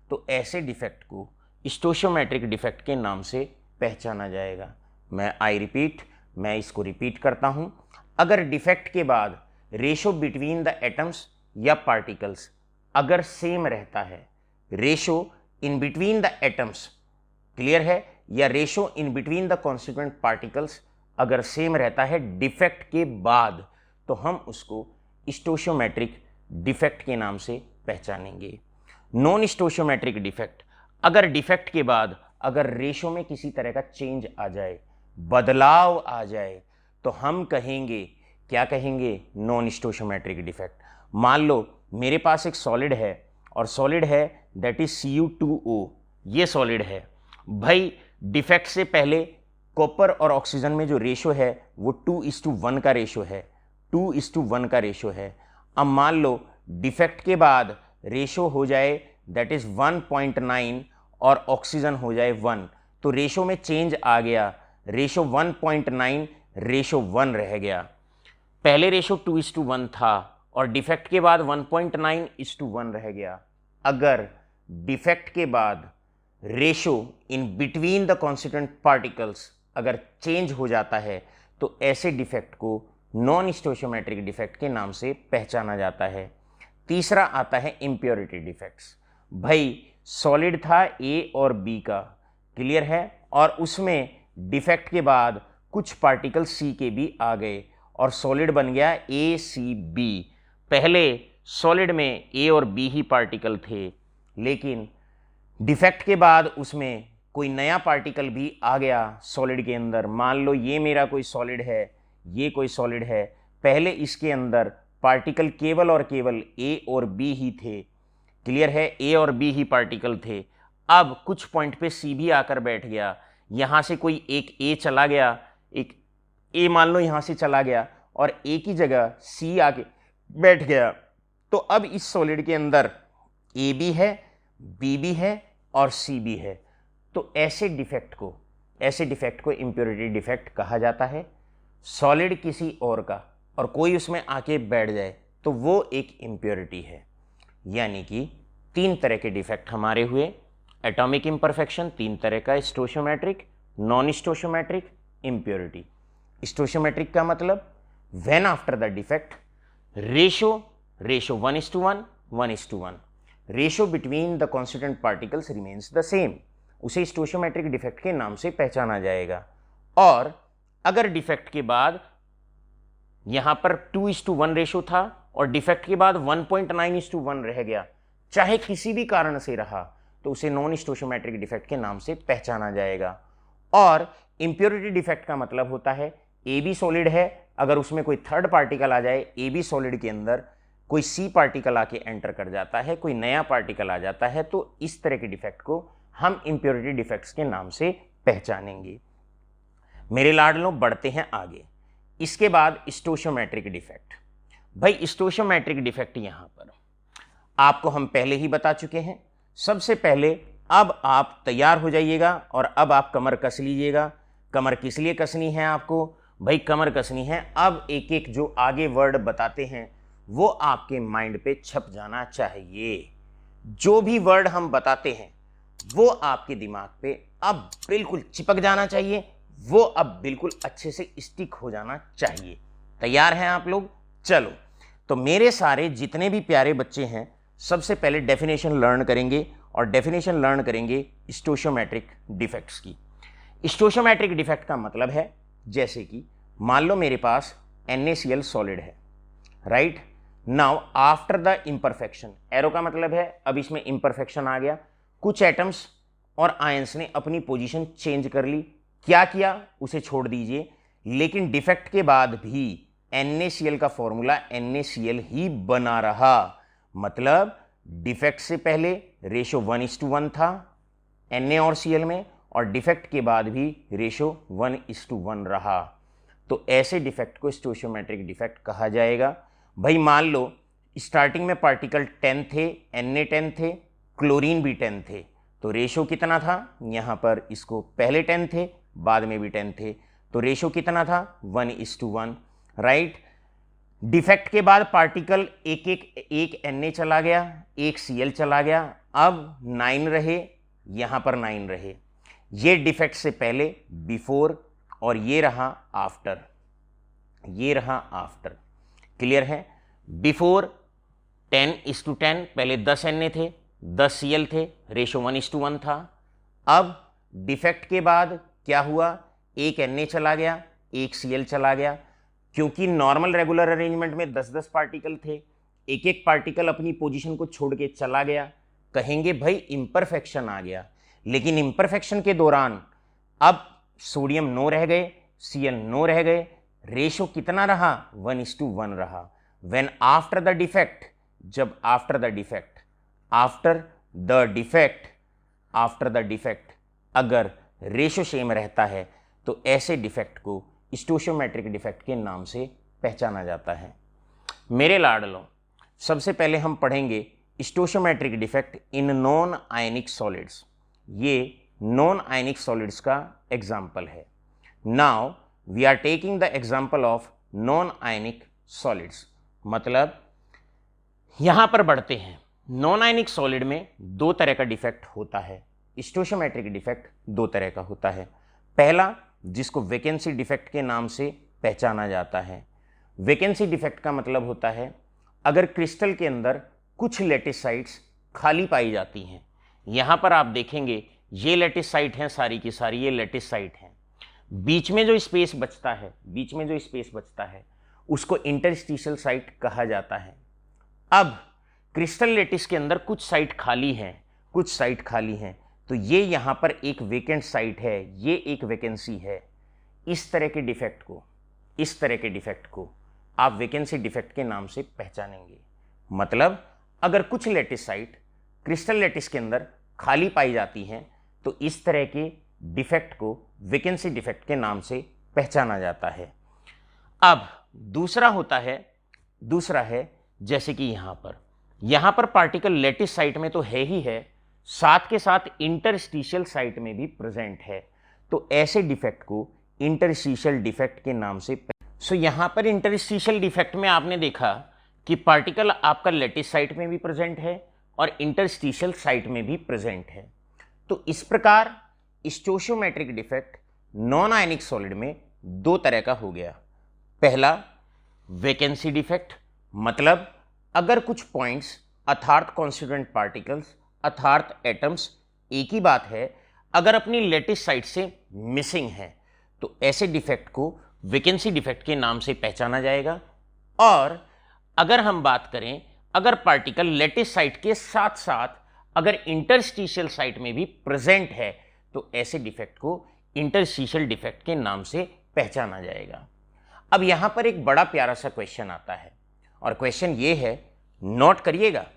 तो ऐसे डिफेक्ट को स्टोशियोमेट्रिक डिफेक्ट के नाम से पहचाना जाएगा। मैं इसको रिपीट करता हूं। अगर डिफेक्ट के बाद रेशो बिटवीन द एटम्स या पार्टिकल्स अगर सेम रहता है, ratio in between the atoms, clear है, या ratio in between the constituent particles अगर सेम रहता है डिफेक्ट के बाद, तो हम उसको स्टोशियोमेट्रिक डिफेक्ट के नाम से पहचानेंगे। नॉन स्टोशियोमेट्रिक डिफेक्ट, अगर डिफेक्ट के बाद अगर रेशो में किसी तरह का चेंज आ जाए, बदलाव आ जाए, तो हम कहेंगे, क्या कहेंगे? Non stoichiometric defect. मान लो मेरे पास एक सॉलिड है और सॉलिड है दैट इज Cu2O, ये सॉलिड है। भाई डिफेक्ट से पहले कॉपर और ऑक्सीजन में जो रेशो है वो 2:1 का रेशो है, 2:1 का रेशो है। अब मान लो डिफेक्ट के बाद रेशो हो जाए दैट इज 1.9 और ऑक्सीजन हो जाए 1, तो रेशो में चेंज आ गया, रेशो 1.9 रेशो 1 रह गया। पहले रेशो 2:1 था और डिफेक्ट के बाद 1.9:1 रह गया। अगर डिफेक्ट के बाद ratio in between the constituent particles अगर चेंज हो जाता है, तो ऐसे डिफेक्ट को नॉन स्टोशियोमेट्रिक डिफेक्ट के नाम से पहचाना जाता है। तीसरा आता है इम्प्योरिटी डिफेक्ट्स। भाई सॉलिड था A और B का, क्लियर है, और उसमें डिफेक्ट के बाद कुछ पार्टिकल C के भी आ गए और सॉलिड बन गया ACB। पहले सॉलिड में A और B ही पार्टिकल थे, लेकिन डिफेक्ट के बाद उसमें कोई नया पार्टिकल भी आ गया सॉलिड के अंदर। मान लो ये मेरा कोई सॉलिड है, ये कोई सॉलिड है, पहले इसके अंदर पार्टिकल केवल और केवल A और B ही थे, क्लियर है, A और B ही पार्टिकल थे। अब कुछ पॉइंट पे C भी आकर बैठ गया, यहाँ से कोई एक A चला गया, एक A मान लो यहाँ से चला गया और A की जगह C आके बैठ गया, तो अब इस सॉलिड के अंदर A भी है, B भी है और C भी है। तो ऐसे डिफेक्ट को इम्प्योरिटी डिफेक्ट कहा जाता है। सॉलिड किसी और का और कोई उसमें आके बैठ जाए तो वो एक इम्प्योरिटी है। यानी कि 3 तरह के डिफेक्ट हमारे हुए। एटॉमिक इम्परफेक्शन 3 तरह का, stoichiometric, non stoichiometric, impurity. Stoichiometric का मतलब when after the defect ratio 1:1, 1:1, ratio between the constituent particles remains the same, उसे स्टोशियोमेट्रिक डिफेक्ट के नाम से पहचाना जाएगा। और अगर डिफेक्ट के बाद यहां पर 2:1 रेशो था और डिफेक्ट के बाद 1.9:1 रह गया, चाहे किसी भी कारण से रहा, तो उसे नॉन स्टोशियोमेट्रिक डिफेक्ट के नाम से पहचाना जाएगा। और इम्प्योरिटी डिफेक्ट का मतलब होता है AB सॉलिड है, अगर उसमें कोई थर्ड पार्टिकल आ जाए, AB सॉलिड के अंदर कोई C पार्टिकल आके एंटर कर जाता है, कोई नया पार्टिकल आ जाता है, तो इस तरह के डिफेक्ट को हम इम्प्योरिटी डिफेक्ट्स के नाम से पहचानेंगे। मेरे लाडलों, बढ़ते हैं आगे। इसके बाद स्टोशियोमेट्रिक डिफेक्ट। भाई स्टोशियोमेट्रिक डिफेक्ट यहां पर आपको हम पहले ही बता चुके हैं। सबसे पहले अब आप तैयार हो जाइएगा और अब आप कमर कस लीजिएगा। कमर किस लिए कसनी है आपको? भाई कमर कसनी है, अब एक एक जो आगे वर्ड बताते हैं वो आपके माइंड पे छप जाना चाहिए। जो भी वर्ड हम बताते हैं वो आपके दिमाग पे अब बिल्कुल चिपक जाना चाहिए, वो अब बिल्कुल अच्छे से स्टिक हो जाना चाहिए। तैयार हैं आप लोग? चलो, तो मेरे सारे जितने भी प्यारे बच्चे हैं सबसे पहले डेफिनेशन लर्न करेंगे और डेफिनेशन लर्न करेंगे स्टोशियोमेट्रिक डिफेक्ट्स की। स्टोशियोमेट्रिक डिफेक्ट का मतलब है जैसे कि मान लो मेरे पास NaCl सॉलिड है, right. Now after the imperfection, arrow का मतलब है अब इसमें इम्परफेक्शन आ गया, कुछ एटम्स और आयंस ने अपनी पोजीशन चेंज कर ली। क्या किया उसे छोड़ दीजिए, लेकिन डिफेक्ट के बाद भी NaCl का फॉर्मूला NaCl ही बना रहा। मतलब डिफेक्ट से पहले रेशो 1:1 था Na और Cl में, और डिफेक्ट के बाद भी रेशो 1:1 रहा। तो ऐसे डिफेक्ट को स्टोशियोमेट्रिक डिफेक्ट कहा जाएगा। भाई मान लो स्टार्टिंग में पार्टिकल 10 थे, Na 10 थे, क्लोरीन भी 10 थे, तो रेशो कितना था? यहाँ पर इसको पहले 10 थे, बाद में भी 10 थे, तो रेशो कितना था? 1:1, राइट। डिफेक्ट के बाद पार्टिकल एक Na चला गया, एक Cl चला गया, अब 9 रहे, यहाँ पर 9 रहे। ये डिफेक्ट से पहले बिफोर और ये रहा आफ्टर, ये रहा आफ्टर। क्लियर है? बिफोर 10:10, पहले 10 Na थे, 10 Cl थे, रेशो 1:1 था। अब डिफेक्ट के बाद क्या हुआ? एक Na चला गया, एक Cl चला गया। क्योंकि नॉर्मल रेगुलर अरेंजमेंट में 10-10 पार्टिकल थे, एक एक पार्टिकल अपनी पोजीशन को छोड़ के चला गया, कहेंगे भाई इम्परफेक्शन आ गया। लेकिन इम्परफेक्शन के दौरान अब सोडियम 9 रह गए, Cl 9 रह गए, रेशो कितना रहा? 1:1 रहा। व्हेन आफ्टर द डिफेक्ट, जब आफ्टर द डिफेक्ट अगर रेशो सेम रहता है तो ऐसे डिफेक्ट को स्टोशियोमेट्रिक डिफेक्ट के नाम से पहचाना जाता है। मेरे लाडलों, सबसे पहले हम पढ़ेंगे stoichiometric defect in non ionic solids. ये नॉन आयनिक सॉलिड्स का एग्जाम्पल है। Now we are taking the example of non ionic solids. मतलब यहां पर बढ़ते हैं। नॉन आयनिक सॉलिड में दो तरह का डिफेक्ट होता है। स्टोशियोमेट्रिक डिफेक्ट दो तरह का होता है। पहला, जिसको वैकेंसी डिफेक्ट के नाम से पहचाना जाता है। वैकेंसी डिफेक्ट का मतलब होता है अगर क्रिस्टल के अंदर कुछ लैटिस साइट्स खाली पाई जाती हैं। यहां पर आप देखेंगे ये लैटिस साइट हैं, सारी की सारी ये लैटिस साइट हैं। बीच में जो स्पेस बचता है, उसको इंटरस्टिशियल साइट कहा जाता है। अब क्रिस्टल लैटिस के अंदर कुछ साइट खाली हैं, तो ये यहां पर एक वेकेंट साइट है, ये एक वैकेंसी है। इस तरह के डिफेक्ट को आप वैकेंसी डिफेक्ट के नाम से पहचानेंगे। मतलब अगर कुछ लैटिस साइट क्रिस्टल लैटिस के अंदर खाली पाई जाती हैं तो इस तरह के डिफेक्ट को वैकेंसी डिफेक्ट के नाम से पहचाना जाता है। अब दूसरा है जैसे कि यहां पर पार्टिकल लैटिस साइट में तो है ही है, साथ के साथ इंटरस्टिशियल साइट में भी प्रेजेंट है, तो ऐसे डिफेक्ट को इंटरस्टिशियल डिफेक्ट के नाम से यहां पर इंटरस्टिशियल डिफेक्ट में आपने देखा कि पार्टिकल आपका लैटिस साइट में भी प्रेजेंट है और इंटरस्टिशियल साइट में भी प्रेजेंट है। तो इस प्रकार stoichiometric defect non ionic solid में दो तरह का हो गया। पहला, वैकेंसी डिफेक्ट, मतलब अगर कुछ पॉइंट्स अर्थात कॉन्स्टिट्यूएंट पार्टिकल्स अर्थात एटम्स, एक ही बात है, अगर अपनी लैटिस साइट से मिसिंग है तो ऐसे डिफेक्ट को वैकेंसी डिफेक्ट के नाम से पहचाना जाएगा। और अगर हम बात करें, अगर पार्टिकल लैटिस साइट के साथ साथ अगर इंटरस्टिशियल साइट में भी प्रेजेंट है तो ऐसे डिफेक्ट को इंटरस्टिशियल डिफेक्ट के नाम से पहचाना जाएगा। अब यहां पर एक बड़ा प्यारा सा क्वेश्चन आता है और क्वेश्चन ये है, नोट करिएगा।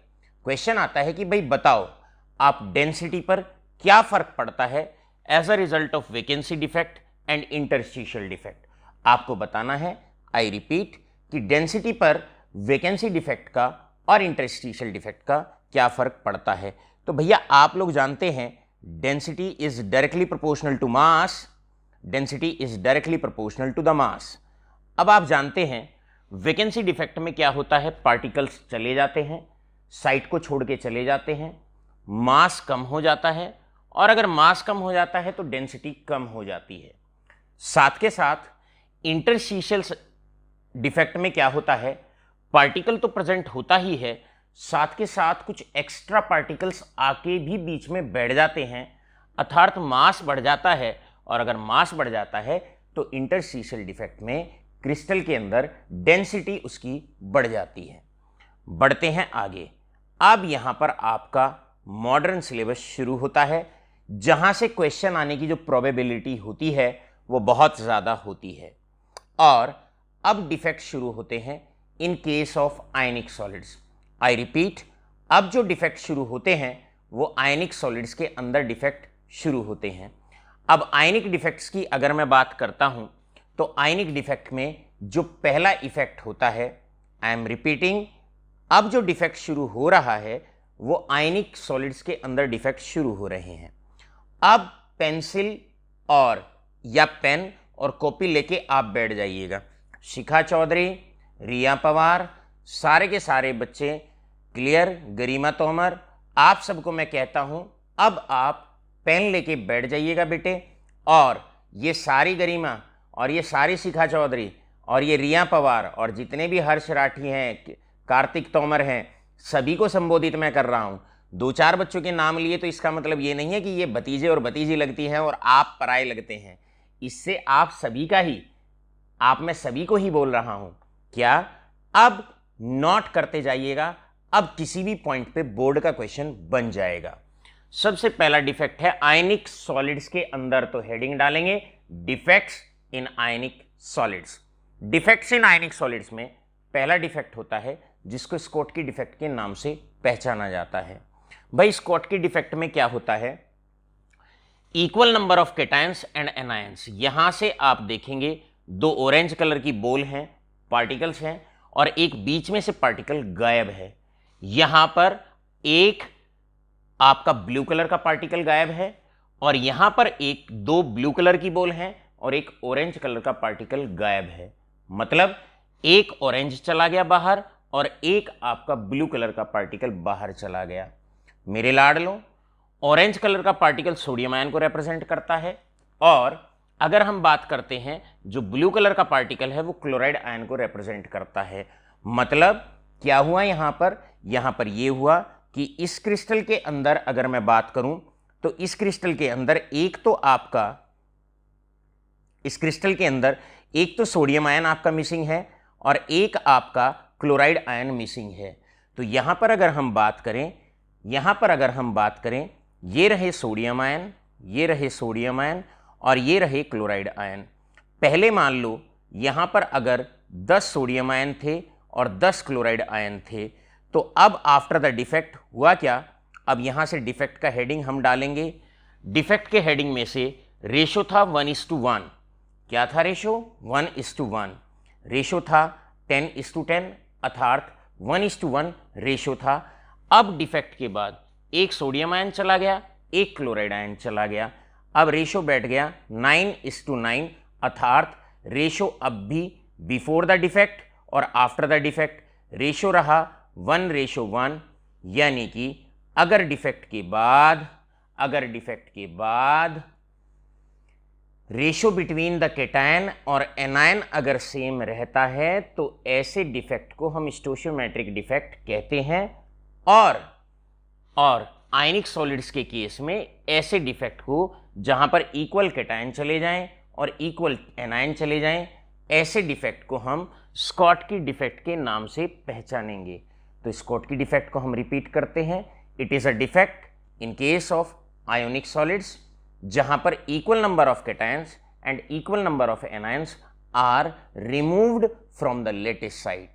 क्वेश्चन आता है कि भाई बताओ आप डेंसिटी पर क्या फर्क पड़ता है as a result of vacancy defect and interstitial defect. आपको बताना है, आई रिपीट, कि डेंसिटी पर वैकेंसी डिफेक्ट का और इंटरस्टिशियल डिफेक्ट का क्या फर्क पड़ता है। तो भैया आप लोग जानते हैं density is directly proportional to mass, density is directly proportional to the mass. अब आप जानते हैं वैकेंसी डिफेक्ट में क्या होता है, पार्टिकल्स चले जाते हैं, साइट को छोड़ के चले जाते हैं, मास कम हो जाता है, और अगर मास कम हो जाता है तो डेंसिटी कम हो जाती है। साथ के साथ इंटरस्टिशियल डिफेक्ट में क्या होता है, पार्टिकल तो प्रेजेंट होता ही है, साथ के साथ कुछ एक्स्ट्रा पार्टिकल्स आके भी बीच में बैठ जाते हैं, अर्थात मास बढ़ जाता है, और अगर मास बढ़ जाता है तो इंटरस्टिशियल डिफेक्ट में क्रिस्टल के अंदर डेंसिटी उसकी बढ़ जाती है। बढ़ते हैं आगे। अब यहाँ पर आपका मॉडर्न सिलेबस शुरू होता है, जहाँ से क्वेश्चन आने की जो प्रोबेबिलिटी होती है वो बहुत ज़्यादा होती है। और अब डिफेक्ट शुरू होते हैं इन case of ionic solids. I repeat, अब जो डिफेक्ट शुरू होते हैं वो आयनिक सॉलिड्स के अंदर डिफेक्ट शुरू होते हैं। अब आयनिक डिफेक्ट्स की अगर मैं बात करता हूं तो आयनिक डिफेक्ट में जो पहला इफेक्ट होता है, आई एम रिपीटिंग, अब जो डिफेक्ट शुरू हो रहा है वो आयनिक सॉलिड्स के अंदर डिफेक्ट शुरू हो रहे हैं। अब पेंसिल और या पेन और कॉपी लेके आप बैठ जाइएगा। शिखा चौधरी, रिया पवार, सारे के सारे बच्चे, क्लियर, गरिमा तोमर, आप सबको मैं कहता हूं अब आप पेन लेके बैठ जाइएगा बेटे, और ये सारी गरिमा और ये सारी शिखा चौधरी और ये रिया पवार और जितने भी हर्ष राठी हैं, कार्तिक तोमर हैं, सभी को संबोधित मैं कर रहा हूं। दो चार बच्चों के नाम लिए तो इसका मतलब ये नहीं है कि ये भतीजे और भतीजी लगती हैं और आप पराए लगते हैं। इससे आप सभी का ही, आप मैं सभी को ही बोल रहा हूं। क्या? अब नोट करते जाइएगा, अब किसी भी पॉइंट पे बोर्ड का क्वेश्चन बन जाएगा। सबसे पहला डिफेक्ट है आयनिक सॉलिड्स के अंदर, तो हेडिंग डालेंगे defects in ionic solids. Defects in ionic solids में पहला डिफेक्ट होता है जिसको स्कॉटकी डिफेक्ट के नाम से पहचाना जाता है। भाई स्कॉटकी डिफेक्ट में क्या होता है, equal number of cations and anions. यहां से आप देखेंगे दो ऑरेंज कलर की बॉल हैं, पार्टिकल्स हैं, और एक बीच में से पार्टिकल गायब है। यहां पर एक आपका ब्लू कलर का पार्टिकल गायब है, और यहां पर एक दो ब्लू कलर की बॉल हैं और एक ऑरेंज कलर का पार्टिकल गायब है। मतलब एक ऑरेंज चला गया बाहर और एक आपका ब्लू कलर का पार्टिकल बाहर चला गया। मेरे लाडलो, ऑरेंज कलर का पार्टिकल सोडियम आयन को रिप्रेजेंट करता है, और अगर हम बात करते हैं जो ब्लू कलर का पार्टिकल है वो क्लोराइड आयन को रिप्रेजेंट करता है। मतलब क्या हुआ यहां पर ये हुआ कि इस क्रिस्टल के अंदर अगर मैं बात करूं तो इस क्रिस्टल के अंदर एक तो सोडियम आयन आपका मिसिंग है और एक आपका क्लोराइड आयन मिसिंग है। तो यहां पर अगर हम बात करें, ये रहे सोडियम आयन, ये रहे सोडियम आयन और ये रहे क्लोराइड आयन। पहले मान लो यहां पर अगर 10 सोडियम आयन थे और 10 क्लोराइड आयन थे, तो अब आफ्टर द डिफेक्ट हुआ क्या, अब यहां से डिफेक्ट का हेडिंग हम डालेंगे। डिफेक्ट के हेडिंग में से रेशो था 1:1। क्या था रेशो? 1:1। रेशो था 10:10, अर्थात 1:1 रेशो था। अब डिफेक्ट के बाद एक सोडियम आयन चला गया, एक क्लोराइड आयन चला गया। अब रेशो बैठ गया 9:9, अर्थात रेशो अब भी बिफोर द डिफेक्ट और आफ्टर द डिफेक्ट रेशो रहा 1:1। यानी कि अगर डिफेक्ट के बाद रेशो बिटवीन द केटायन और एनायन अगर सेम रहता है तो ऐसे डिफेक्ट को हम स्टोशियोमेट्रिक डिफेक्ट कहते हैं। और आयनिक सॉलिड्स के केस में ऐसे डिफेक्ट को जहां पर इक्वल केटायन चले जाएं और इक्वल एनायन चले जाएं, ऐसे डिफेक्ट को हम स्कॉटकी डिफेक्ट के नाम से पहचानेंगे। तो स्कॉटकी डिफेक्ट को हम रिपीट करते हैं। It is a defect in case of ionic solids जहां पर equal number of cations and equal number of anions are removed from the latest site.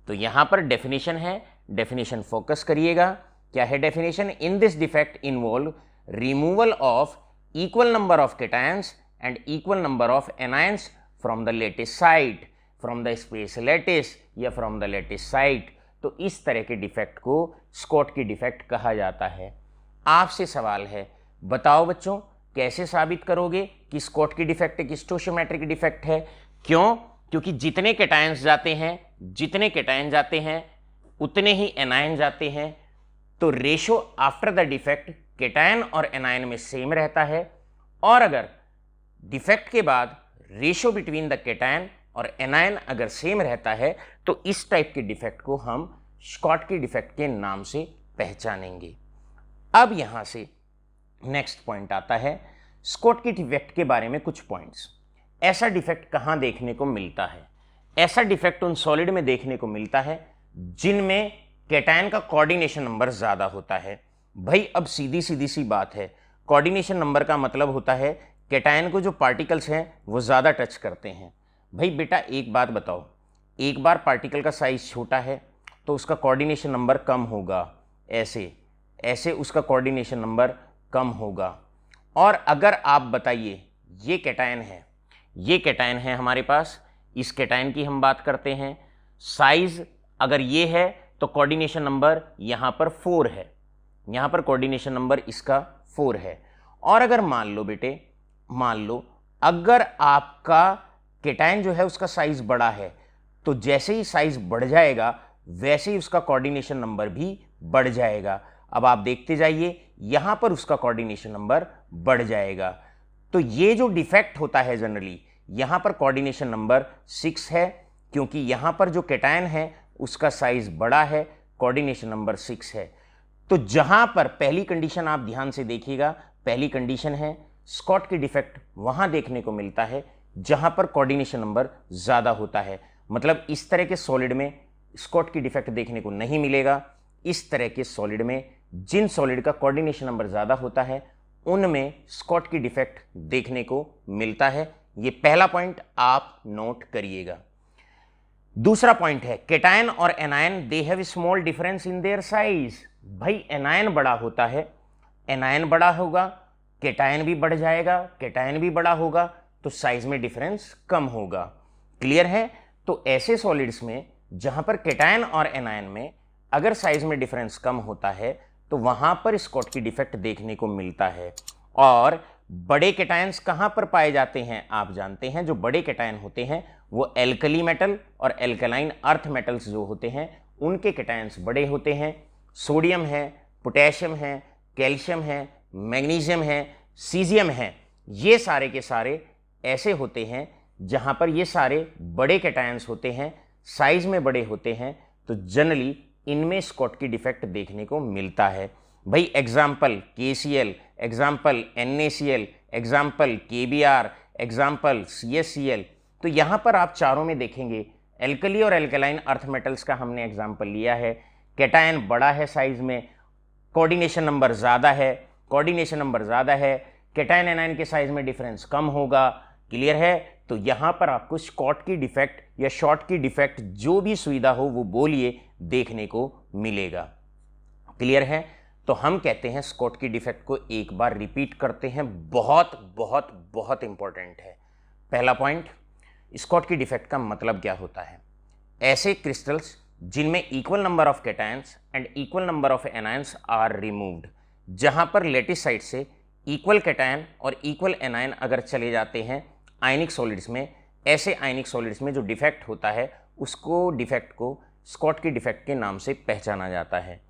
तो यहां पर डेफिनेशन है, डेफिनेशन फोकस करिएगा। क्या है definition? In this defect involve removal of equal number of cations and equal number of anions from the latest site, from the space lattice या from the latest site. तो इस तरह के defect को Schottky defect कहा जाता है। आपसे सवाल है, बताओ बच्चों कैसे साबित करोगे कि स्कॉटकी डिफेक्ट एक स्टोशियोमेट्रिक डिफेक्ट है? क्यों? क्योंकि जितने कैटायंस जाते हैं उतने ही एनायन जाते हैं, तो ratio after the defect cation और एनायन में सेम रहता है। और अगर डिफेक्ट के बाद रेशो बिटवीन द कैटायन और एनायन अगर सेम रहता है तो इस टाइप के डिफेक्ट को हम स्कॉटकी डिफेक्ट के नाम से पहचानेंगे। अब यहां से नेक्स्ट पॉइंट आता है स्कॉटकी डिफेक्ट के बारे में कुछ पॉइंट्स। ऐसा डिफेक्ट कहां देखने को मिलता है? ऐसा डिफेक्ट उन सॉलिड में देखने को मिलता है जिनमें कैटायन का कोऑर्डिनेशन नंबर ज्यादा होता है। भाई अब सीधी सी बात है, कोऑर्डिनेशन नंबर का मतलब होता है कैटायन को जो पार्टिकल्स हैं वो ज्यादा टच करते हैं। भाई बेटा एक बात बताओ, एक बार पार्टिकल का साइज छोटा है तो उसका कोऑर्डिनेशन नंबर कम होगा, ऐसे उसका कोऑर्डिनेशन नंबर कम होगा। और अगर आप बताइए ये कैटायन है हमारे पास, इस कैटायन की हम बात करते हैं, साइज अगर ये है तो कोऑर्डिनेशन नंबर यहाँ पर 4 है, यहाँ पर कोऑर्डिनेशन नंबर इसका 4 है। और अगर मान लो अगर आपका कैटायन जो है उसका साइज बड़ा है तो जैसे ही साइज बढ़ जाएगा वैसे ही उसका कोऑर्डिनेशन नंबर भी बढ़ जाएगा। अब आप देखते जाइए यहां पर उसका कोऑर्डिनेशन नंबर बढ़ जाएगा। तो ये जो डिफेक्ट होता है जनरली यहां पर कोऑर्डिनेशन नंबर 6 है, क्योंकि यहां पर जो कैटायन है उसका साइज बड़ा है, कोऑर्डिनेशन नंबर 6 है। तो जहां पर पहली कंडीशन आप ध्यान से देखिएगा, पहली कंडीशन है स्कॉटकी डिफेक्ट वहां देखने को मिलता है जहां पर कोऑर्डिनेशन नंबर ज्यादा होता है। मतलब इस तरह के सॉलिड में स्कॉटकी डिफेक्ट देखने को नहीं मिलेगा। इस तरह के सॉलिड में जिन सॉलिड का कोऑर्डिनेशन नंबर ज्यादा होता है उनमें स्कॉटकी डिफेक्ट देखने को मिलता है। ये पहला पॉइंट आप नोट करिएगा। दूसरा पॉइंट है कैटायन और anion they have small difference in their size. भाई एनायन बड़ा होता है, एनायन बड़ा होगा, कैटायन भी बढ़ जाएगा, कैटायन भी बड़ा होगा, तो साइज में डिफरेंस कम होगा। क्लियर है? तो ऐसे सॉलिड्स में जहां पर कैटायन और एनायन में अगर साइज में डिफरेंस कम होता है तो वहां पर स्कॉटकी डिफेक्ट देखने को मिलता है। और बड़े कैटायंस कहां पर पाए जाते हैं आप जानते हैं, जो बड़े कैटायन होते हैं वो एल्कली मेटल और एल्कलाइन अर्थ मेटल्स जो होते हैं उनके कैटायंस बड़े होते हैं। सोडियम है, पोटेशियम है, कैल्शियम है, मैग्नीशियम है, सीजियम है, ये सारे के सारे ऐसे होते हैं जहां पर ये सारे बड़े कैटायंस होते हैं, साइज में बड़े होते हैं, तो जनरली इनमें स्कॉटकी डिफेक्ट देखने को मिलता है। भाई example KCl, example NaCl, example KBr, example CaCl। तो यहां पर आप चारों में देखेंगे एल्कली और एल्कलाइन अर्थ मेटल्स का हमने एग्जाम्पल लिया है। कैटायन बड़ा है साइज में, कोऑर्डिनेशन नंबर ज़्यादा है, कैटायन एनायन के साइज में डिफरेंस कम होगा। क्लियर है? तो यहां पर आपको स्कॉटकी डिफेक्ट या शॉर्टकी डिफेक्ट जो भी सुविधा हो वो बोलिए देखने को मिलेगा। क्लियर है? तो हम कहते हैं स्कॉटकी डिफेक्ट को एक बार रिपीट करते हैं, बहुत बहुत बहुत इंपॉर्टेंट है। पहला पॉइंट, स्कॉटकी डिफेक्ट का मतलब क्या होता है? ऐसे क्रिस्टल्स जिनमें equal number of cations and equal number of anions are removed, जहां पर लेटिस साइड से इक्वल कैटायन और इक्वल एनायन अगर चले जाते हैं आयनिक सॉलिड्स में, ऐसे आयनिक सॉलिड्स में जो डिफेक्ट होता है उसको डिफेक्ट को स्कॉटकी डिफेक्ट के नाम से पहचाना जाता है।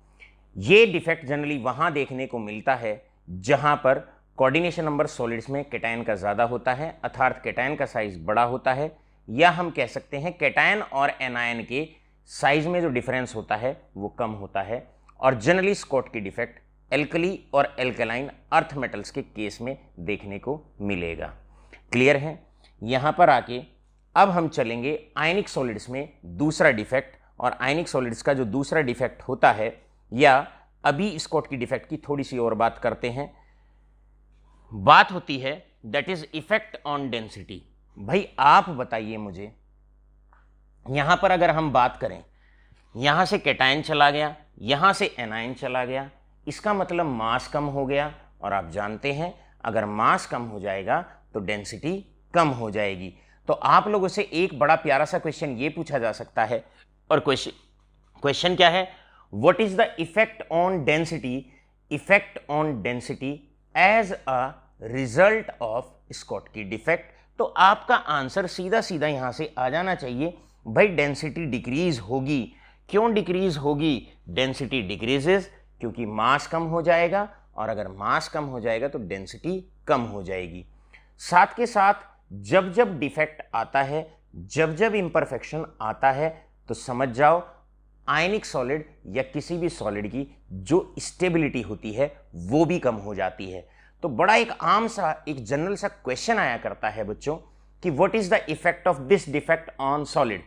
ये डिफेक्ट जनरली वहां देखने को मिलता है जहां पर कोऑर्डिनेशन नंबर सॉलिड्स में कैटायन का ज़्यादा होता है, अर्थात कैटायन का साइज बड़ा होता है, या हम कह सकते हैं कैटायन और एनायन के साइज में जो डिफरेंस होता है वो कम होता है। और जनरली स्कॉटकी डिफेक्ट एल्कली और एल्कलाइन अर्थ मेटल्स के केस में देखने को मिलेगा। क्लियर है? यहां पर आके अब हम चलेंगे आयनिक सॉलिड्स में दूसरा डिफेक्ट, और आयनिक सॉलिड्स का जो दूसरा डिफेक्ट होता है, या अभी स्कॉटकी डिफेक्ट की थोड़ी सी और बात करते हैं। बात होती है that is effect on density. भाई आप बताइए मुझे, यहां पर अगर हम बात करें, यहां से कैटायन चला गया, यहां से एनायन चला गया, इसका मतलब मास कम हो गया, और आप जानते हैं अगर मास कम हो जाएगा तो डेंसिटी कम हो जाएगी। तो आप लोगों से एक बड़ा प्यारा सा क्वेश्चन ये पूछा जा सकता है, और क्वेश्चन क्या है, what is the effect on density as a result of Schottky defect. तो आपका आंसर सीधा सीधा यहां से आ जाना चाहिए, भाई डेंसिटी डिक्रीज होगी। क्यों डिक्रीज होगी? डेंसिटी डिक्रीजेस क्योंकि मास कम हो जाएगा, और अगर मास कम हो जाएगा तो डेंसिटी कम हो जाएगी। साथ के साथ जब जब डिफेक्ट आता है, जब जब इंपरफेक्शन आता है, तो समझ जाओ आयनिक सॉलिड या किसी भी सॉलिड की जो स्टेबिलिटी होती है वो भी कम हो जाती है। तो बड़ा एक आम सा, एक जनरल सा क्वेश्चन आया करता है बच्चों कि what is the effect of this defect on solid.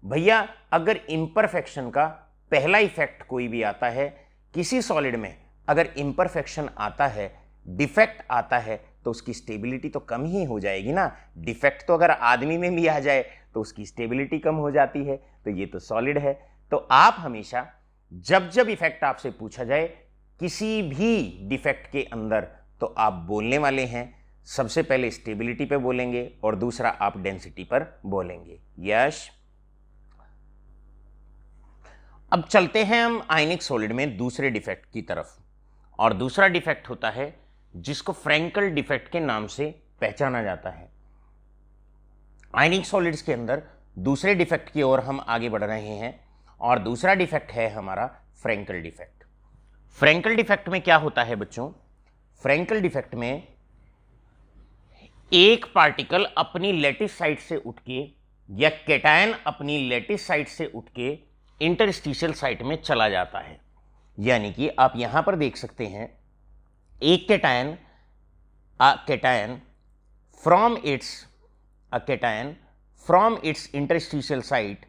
भैया अगर इंपरफेक्शन का पहला इफेक्ट कोई भी आता है किसी सॉलिड में, अगर इंपरफेक्शन आता है, डिफेक्ट आता है, तो उसकी स्टेबिलिटी तो कम ही हो जाएगी ना। डिफेक्ट तो अगर आदमी में भी आ जाए तो उसकी स्टेबिलिटी कम हो जाती है, तो ये तो सॉलिड है। तो आप हमेशा जब जब इफेक्ट आपसे पूछा जाए किसी भी डिफेक्ट के अंदर, तो आप बोलने वाले हैं सबसे पहले स्टेबिलिटी पे बोलेंगे और दूसरा आप डेंसिटी पर बोलेंगे। यश, अब चलते हैं हम आयनिक सॉलिड में दूसरे डिफेक्ट की तरफ, और दूसरा डिफेक्ट होता है जिसको फ्रैंकल डिफेक्ट के नाम से पहचाना जाता है। आयनिक सॉलिड्स के अंदर दूसरे डिफेक्ट की ओर हम आगे बढ़ रहे हैं, और दूसरा डिफेक्ट है हमारा फ्रैंकल डिफेक्ट। फ्रैंकल डिफेक्ट में क्या होता है बच्चों? फ्रैंकल डिफेक्ट में एक पार्टिकल अपनी लैटिस साइड से उठ के, या कैटायन अपनी लैटिस साइड से उठ के इंटरस्टिशियल साइट में चला जाता है। यानी कि आप यहां पर देख सकते हैं एक cation from its interstitial site,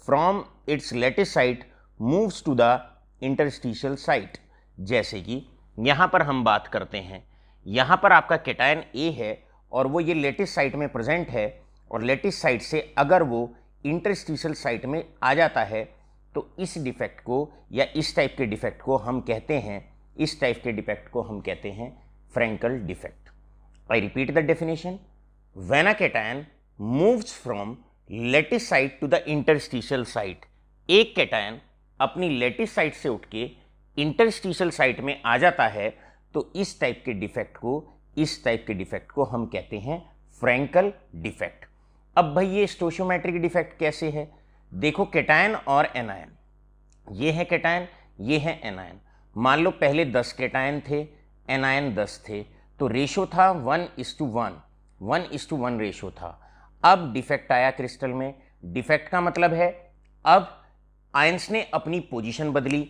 from its lattice site moves to the interstitial site. जैसे कि यहां पर हम बात करते हैं, यहां पर आपका कैटायन ए है और वो ये लैटिस साइट में प्रेजेंट है, और लैटिस साइट से अगर वो इंटरस्टिशियल साइट में आ जाता है तो इस डिफेक्ट को, या इस टाइप के डिफेक्ट को हम कहते हैं Frenkel defect. I repeat the definition, when a cation moves from lattice site to the interstitial site, एक कैटायन अपनी लैटिस साइट से उठ के इंटरस्टिशियल साइट में आ जाता है, तो इस टाइप के डिफेक्ट को हम कहते हैं फ्रैंकल डिफेक्ट। अब भाई ये स्टोशियोमेट्रिक डिफेक्ट कैसे है? देखो कैटायन और एनायन, ये है कैटायन, ये है एनायन। मान लो पहले 10 कैटायन थे, एनायन 10 थे, तो रेशो था 1:1 रेशो था। अब डिफेक्ट आया क्रिस्टल में। डिफेक्ट का मतलब है अब आयंस ने अपनी पोजीशन बदली,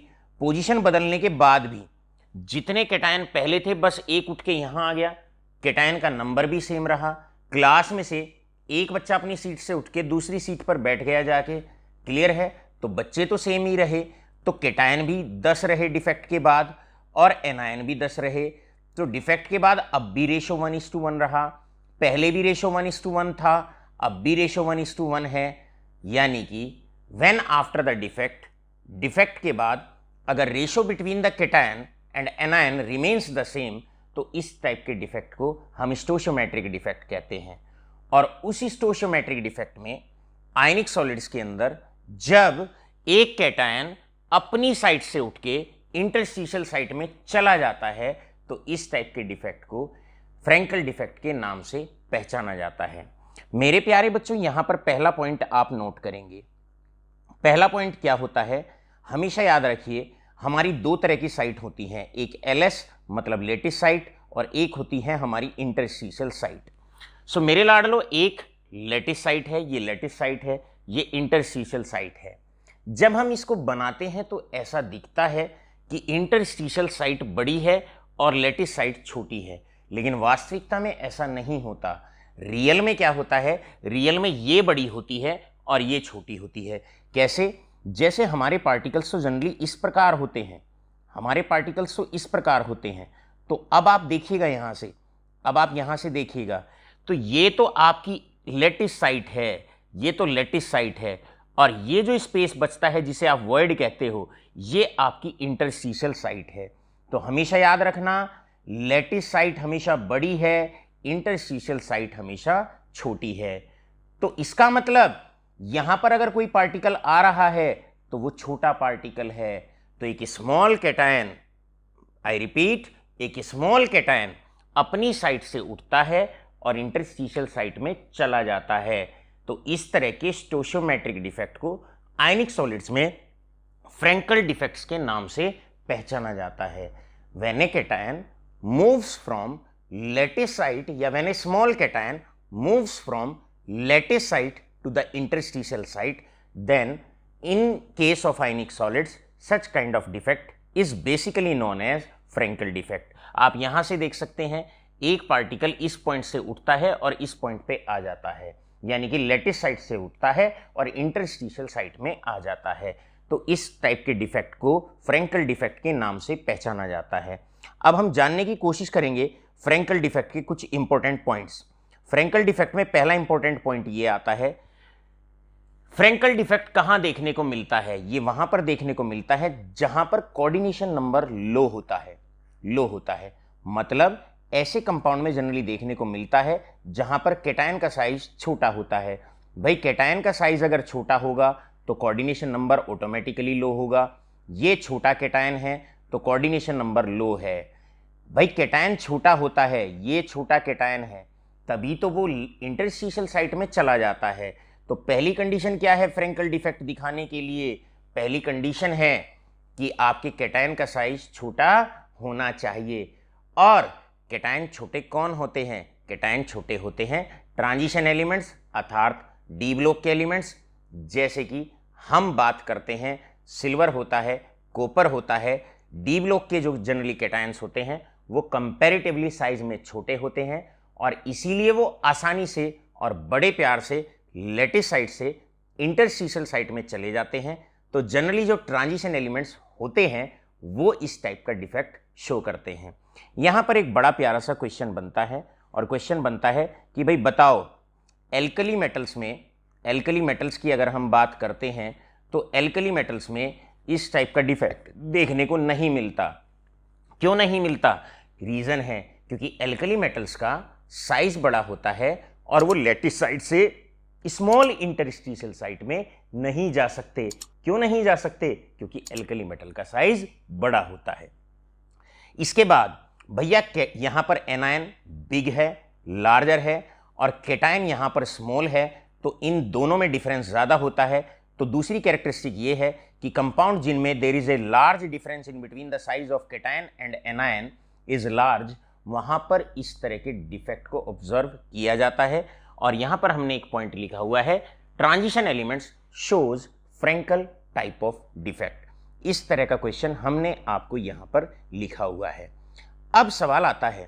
पोजीशन बदलने के बाद भी जितने कैटायन पहले थे बस एक उठ के यहां आ गया, कैटायन का नंबर भी सेम रहा। क्लास में से एक बच्चा अपनी सीट से उठ के दूसरी सीट पर बैठ गया जाके, क्लियर है? तो बच्चे तो सेम ही रहे, तो कैटायन भी 10 रहे डिफेक्ट के बाद, और एनायन भी 10 रहे। तो डिफेक्ट के बाद अब भी रेशो 1:1 रहा, पहले भी रेशो 1:1 था, अब भी रेशो 1:1 है। यानी कि व्हेन आफ्टर द डिफेक्ट के बाद अगर ratio between the cation and anion remains the same, तो इस टाइप के डिफेक्ट को हम स्टोशियोमेट्रिक डिफेक्ट कहते हैं। और उसी स्टोशियोमेट्रिक डिफेक्ट में आयनिक सॉलिड्स के अंदर जब एक कैटायन अपनी साइट से उठ के इंटरस्टिशियल साइट में चला जाता है, तो इस टाइप के डिफेक्ट को फ्रैंकल डिफेक्ट के नाम से पहचाना जाता है। मेरे प्यारे बच्चों, यहां पर पहला पॉइंट आप नोट करेंगे। पहला पॉइंट क्या होता है, हमेशा याद रखिए हमारी दो तरह की साइट होती हैं, एक एलएस मतलब लेटिस साइट, और एक होती है हमारी इंटरस्टिशियल साइट। सो मेरे लाडलो, एक लेटिस साइट है, ये लेटिस साइट है, ये इंटरस्टिशियल साइट है। जब हम इसको बनाते हैं तो ऐसा दिखता है कि इंटरस्टिशियल साइट बड़ी है और लेटिस साइट छोटी है, लेकिन वास्तविकता में ऐसा नहीं होता। रियल में क्या होता है, रियल में ये बड़ी होती है और ये छोटी होती है। कैसे? जैसे हमारे पार्टिकल्स तो जनरली इस प्रकार होते हैं, तो अब आप देखिएगा यहां से, अब आप यहां से देखिएगा, तो ये तो आपकी लेटिस साइट है, ये तो लेटिस साइट है, और ये जो स्पेस बचता है जिसे आप वॉइड कहते हो, ये आपकी इंटरस्टिशियल साइट है। तो हमेशा याद रखना, लेटिस साइट हमेशा बड़ी है, इंटरस्टिशियल साइट हमेशा छोटी है। तो इसका मतलब यहां पर अगर कोई पार्टिकल आ रहा है तो वो छोटा पार्टिकल है। तो एक स्मॉल कैटायन, आई रिपीट, एक स्मॉल कैटायन अपनी साइट से उठता है और इंटरस्टिशियल साइट में चला जाता है। तो इस तरह के स्टोशियोमेट्रिक डिफेक्ट को आयनिक सॉलिड्स में फ्रैंकल डिफेक्ट्स के नाम से पहचाना जाता है। When a cation moves from lattice site या when a small cation moves from lattice site to the interstitial site, then in case of ionic solids such kind of defect is basically known as Frankel defect। आप यहां से देख सकते हैं एक particle इस point से उठता है और इस पॉइंट पे आ जाता है, यानी कि लैटिस साइट से उठता है और इंटरस्टिशियल साइट में आ जाता है। तो इस टाइप के डिफेक्ट को फ्रैंकल डिफेक्ट के नाम से पहचाना जाता है। अब हम जानने की कोशिश करेंगे फ्रैंकल डिफेक्ट के कुछ इंपॉर्टेंट पॉइंट्स। फ्रैंकल डिफेक्ट में पहला इंपॉर्टेंट पॉइंट ये आता है, फ्रैंकल डिफेक्ट कहां देखने को मिलता है? ये वहां पर देखने को मिलता है जहां पर कोऑर्डिनेशन नंबर लो होता है। मतलब ऐसे कंपाउंड में जनरली देखने को मिलता है जहां पर कैटायन का साइज छोटा होता है। भाई कैटायन का साइज अगर छोटा होगा तो कोऑर्डिनेशन नंबर ऑटोमेटिकली लो होगा। ये छोटा कैटायन है तो कोऑर्डिनेशन नंबर लो है। भाई कैटायन छोटा होता है, ये छोटा कैटायन है, तभी तो वो इंटरस्टिशियल साइट में चला जाता है। तो पहली कंडीशन क्या है फ्रैंकल डिफेक्ट दिखाने के लिए? पहली कंडीशन है कि आपके कैटायन का साइज छोटा होना चाहिए। और कैटायन छोटे कौन होते हैं? कैटायन छोटे होते हैं ट्रांजिशन एलिमेंट्स अर्थात डी ब्लॉक के एलिमेंट्स, जैसे कि हम बात करते हैं सिल्वर होता है, कॉपर होता है। डी ब्लॉक के जो जनरली कैटायंस होते हैं वो कंपैरेटिवली साइज में छोटे होते हैं और इसीलिए वो आसानी से और बड़े प्यार से लैटिस साइट से इंटरस्टिशियल साइट में चले जाते हैं। तो जनरली जो ट्रांजिशन एलिमेंट्स होते हैं वो इस टाइप का डिफेक्ट शो करते हैं। यहां पर एक बड़ा प्यारा सा क्वेश्चन बनता है और क्वेश्चन बनता है कि भाई बताओ एल्कली मेटल्स में, एल्कली मेटल्स की अगर हम बात करते हैं तो एल्कली मेटल्स में इस टाइप का डिफेक्ट देखने को नहीं मिलता। क्यों नहीं मिलता? रीजन है क्योंकि एल्कली मेटल्स का साइज बड़ा होता है और वो लैटिस साइट से स्मॉल इंटरस्टिशियल साइट में नहीं जा सकते। क्यों नहीं जा सकते? क्योंकि एल्कली मेटल का साइज बड़ा होता है। इसके बाद भैया यहां पर एनायन बिग है, लार्जर है और कैटायन यहां पर स्मॉल है, तो इन दोनों में डिफरेंस ज्यादा होता है। तो दूसरी कैरेक्टरिस्टिक ये है कि कंपाउंड जिनमें there is a large difference in between the size of cation and anion is large, वहां पर इस तरह के डिफेक्ट को ऑब्जर्व किया जाता है। और यहां पर हमने एक पॉइंट लिखा हुआ है, transition elements shows Frenkel type of defect. इस तरह का क्वेश्चन हमने आपको यहां पर लिखा हुआ है। अब सवाल आता है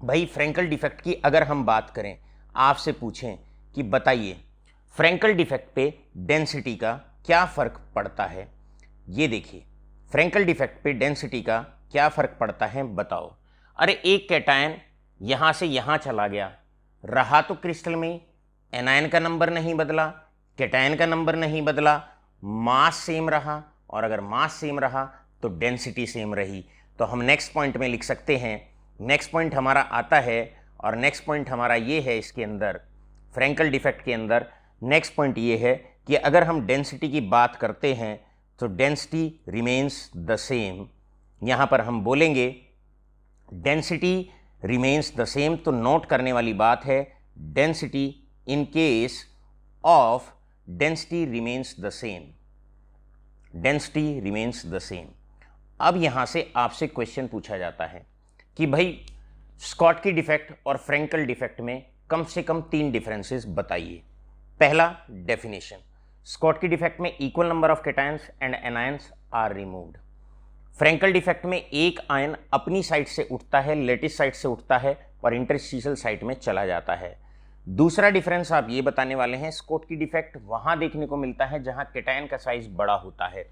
भाई फ्रैंकल डिफेक्ट की अगर हम बात करें, आपसे पूछें कि बताइए फ्रैंकल डिफेक्ट पे डेंसिटी का क्या फर्क पड़ता है? ये देखिए फ्रैंकल डिफेक्ट पे डेंसिटी का क्या फर्क पड़ता है बताओ। अरे एक कैटायन यहां से यहां चला गया, रहा तो क्रिस्टल में, एनायन का नंबर नहीं बदला, कैटायन का नंबर नहीं बदला, मास सेम रहा, और अगर मास सेम रहा तो डेंसिटी सेम रही। तो हम नेक्स्ट पॉइंट में लिख सकते हैं, नेक्स्ट पॉइंट हमारा आता है और नेक्स्ट पॉइंट हमारा ये है, इसके अंदर फ्रैंकल डिफेक्ट के अंदर नेक्स्ट पॉइंट ये है कि अगर हम डेंसिटी की बात करते हैं तो डेंसिटी रिमेन्स द सेम। यहाँ पर हम बोलेंगे डेंसिटी रिमेन्स द सेम, तो नोट करने वाली बात है density in case of density remains the same, density remains the same. अब यहाँ से आपसे क्वेश्चन पूछा जाता है कि भाई स्कॉटकी डिफेक्ट और फ्रैंकल डिफेक्ट में कम से कम 3 डिफरेंसेस बताइए। पहला डेफिनेशन, स्कॉटकी डिफेक्ट में equal number of cations and anions are removed. Frenkel defect में एक आयन अपनी साइड से उठता है, लेटिस साइड से उठता है और इंटरस्टिशियल साइड में चला जाता है। दूसरा डिफरेंस आप ये बताने वाले हैं, स्कॉटकी डिफेक्ट वहां देखने को मिलता है जहां कैटायन का साइज बड़ा होता है,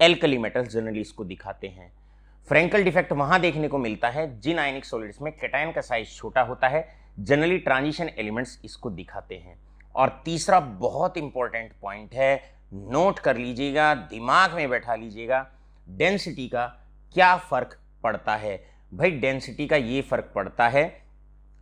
एल्कली मेटल्स जनरली इसको दिखाते हैं। फ्रैंकल डिफेक्ट वहां देखने को मिलता है जिन आयनिक सॉलिड्स में कैटायन का साइज छोटा होता है, जनरली ट्रांजिशन एलिमेंट्स इसको दिखाते हैं। और तीसरा बहुत इंपॉर्टेंट पॉइंट है, नोट कर लीजिएगा, दिमाग में बैठा लीजिएगा, डेंसिटी का क्या फर्क पड़ता है। भाई डेंसिटी का ये फर्क पड़ता है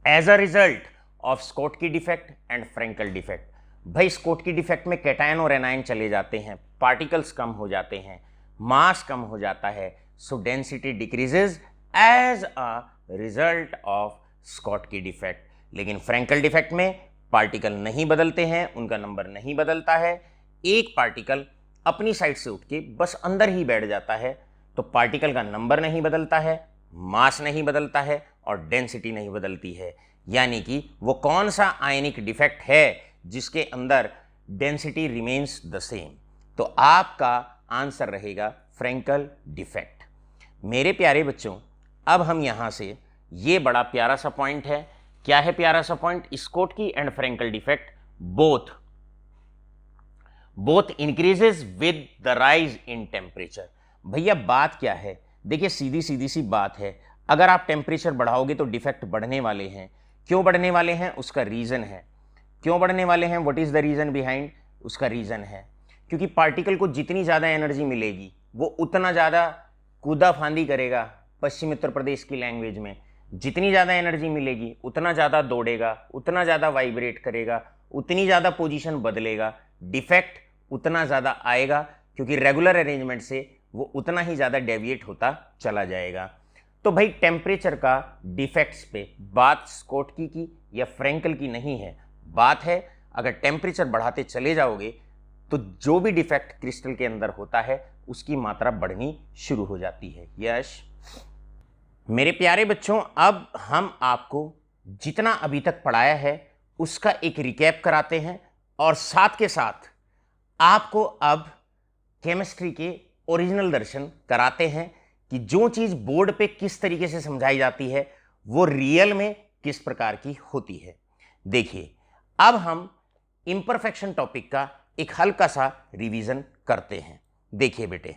as a result of Schottky defect and Frenkel defect. भाई स्कॉटकी डिफेक्ट में कैटायन और एनायन चले जाते हैं, पार्टिकल्स कम हो जाते हैं, मास कम हो जाता है, so density decreases as a result of Schottky defect. लेकिन फ्रैंकल डिफेक्ट में पार्टिकल नहीं बदलते हैं, उनका नंबर नहीं बदलता है, एक पार्टिकल अपनी साइड से उठ के बस अंदर ही बैठ जाता है, तो पार्टिकल का नंबर नहीं बदलता है, मास नहीं बदलता है और डेंसिटी नहीं बदलती है। यानी कि वो कौन सा आयनिक डिफेक्ट है जिसके अंदर डेंसिटी रिमेन्स द सेम, तो आपका आंसर रहेगा फ्रैंकल डिफेक्ट। मेरे प्यारे बच्चों, अब हम यहां से, ये बड़ा प्यारा सा पॉइंट है, क्या है प्यारा सा point, Schottky and Frenkel defect both increases with the rise in temperature. भैया बात क्या है, देखिए सीधी सीधी सी बात है, अगर आप टेम्परेचर बढ़ाओगे तो डिफेक्ट बढ़ने वाले हैं। क्यों बढ़ने वाले हैं, उसका रीजन है। क्यों बढ़ने वाले हैं, what is the reason behind, उसका रीजन है क्योंकि पार्टिकल को जितनी ज्यादा एनर्जी मिलेगी वो उतना ज्यादा कूदा फांदी करेगा। पश्चिमी उत्तर प्रदेश की लैंग्वेज में, जितनी ज्यादा एनर्जी मिलेगी उतना ज्यादा दौड़ेगा, उतना ज्यादा वाइब्रेट करेगा, उतनी ज्यादा पोजीशन बदलेगा, डिफेक्ट उतना ज्यादा आएगा, क्योंकि रेगुलर अरेंजमेंट से वो उतना ही ज्यादा डेविएट होता चला जाएगा। तो भाई टेम्परेचर का डिफेक्ट्स पे बात स्कॉटकी की या फ्रैंकल की नहीं है, बात है अगर टेम्परेचर बढ़ाते चले जाओगे तो जो भी डिफेक्ट क्रिस्टल के अंदर होता है उसकी मात्रा बढ़नी शुरू हो जाती है। यश मेरे प्यारे बच्चों, अब हम आपको जितना अभी तक पढ़ाया है उसका एक रिकैप कराते हैं और साथ के साथ आपको अब केमिस्ट्री के ओरिजिनल दर्शन कराते हैं कि जो चीज बोर्ड पे किस तरीके से समझाई जाती है वो रियल में किस प्रकार की होती है। देखिए, अब हम इम्परफेक्शन टॉपिक का एक हल्का सा रिवीजन करते हैं। देखिए बेटे,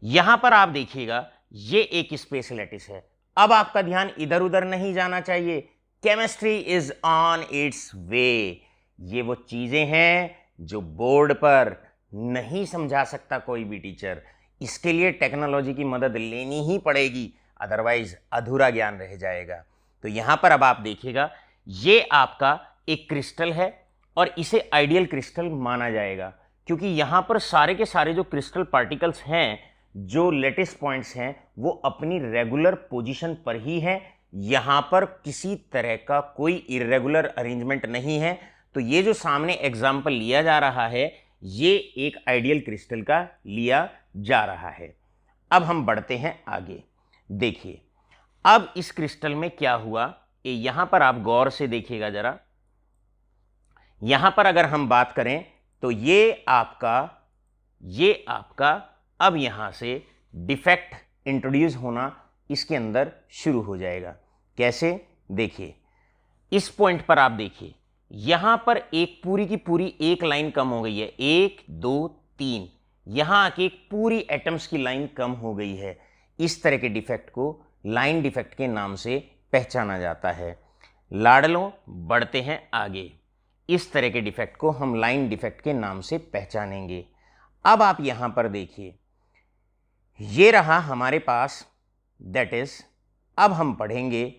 यहां पर आप देखिएगा ये एक स्पेस लैटिस है। अब आपका ध्यान इधर उधर नहीं जाना चाहिए, केमिस्ट्री इज ऑन इट्स वे। ये वो चीजें हैं जो बोर्ड पर नहीं समझा सकता कोई भी टीचर, इसके लिए टेक्नोलॉजी की मदद लेनी ही पड़ेगी, अदरवाइज अधूरा ज्ञान रह जाएगा। तो यहां पर अब आप देखिएगा, ये आपका एक क्रिस्टल है और इसे आइडियल क्रिस्टल माना जाएगा क्योंकि यहां पर सारे के सारे जो क्रिस्टल पार्टिकल्स हैं, जो लेटिस पॉइंट्स हैं, वो अपनी रेगुलर पोजीशन पर ही हैं। यहां पर किसी तरह का कोई इरेगुलर अरेंजमेंट नहीं है। तो ये जो सामने एग्जाम्पल लिया जा रहा है ये एक आइडियल क्रिस्टल का लिया जा रहा है। अब हम बढ़ते हैं आगे। देखिए, अब इस क्रिस्टल में क्या हुआ, यहां पर आप गौर से देखिएगा जरा। यहां पर अगर हम बात करें तो ये आपका अब यहां से डिफेक्ट इंट्रोड्यूस होना इसके अंदर शुरू हो जाएगा। कैसे, देखिए इस पॉइंट पर आप देखिए, यहां पर एक पूरी की पूरी एक लाइन कम हो गई है, 1 2 3, यहां आके एक पूरी एटम्स की लाइन कम हो गई है। इस तरह के डिफेक्ट को लाइन डिफेक्ट के नाम से पहचाना जाता है। लाडलों, बढ़ते हैं आगे। इस तरह के डिफेक्ट को हम लाइन डिफेक्ट के नाम से पहचानेंगे। अब आप यहां पर देखिए, ये रहा हमारे पास, दैट इज, अब हम पढ़ेंगे।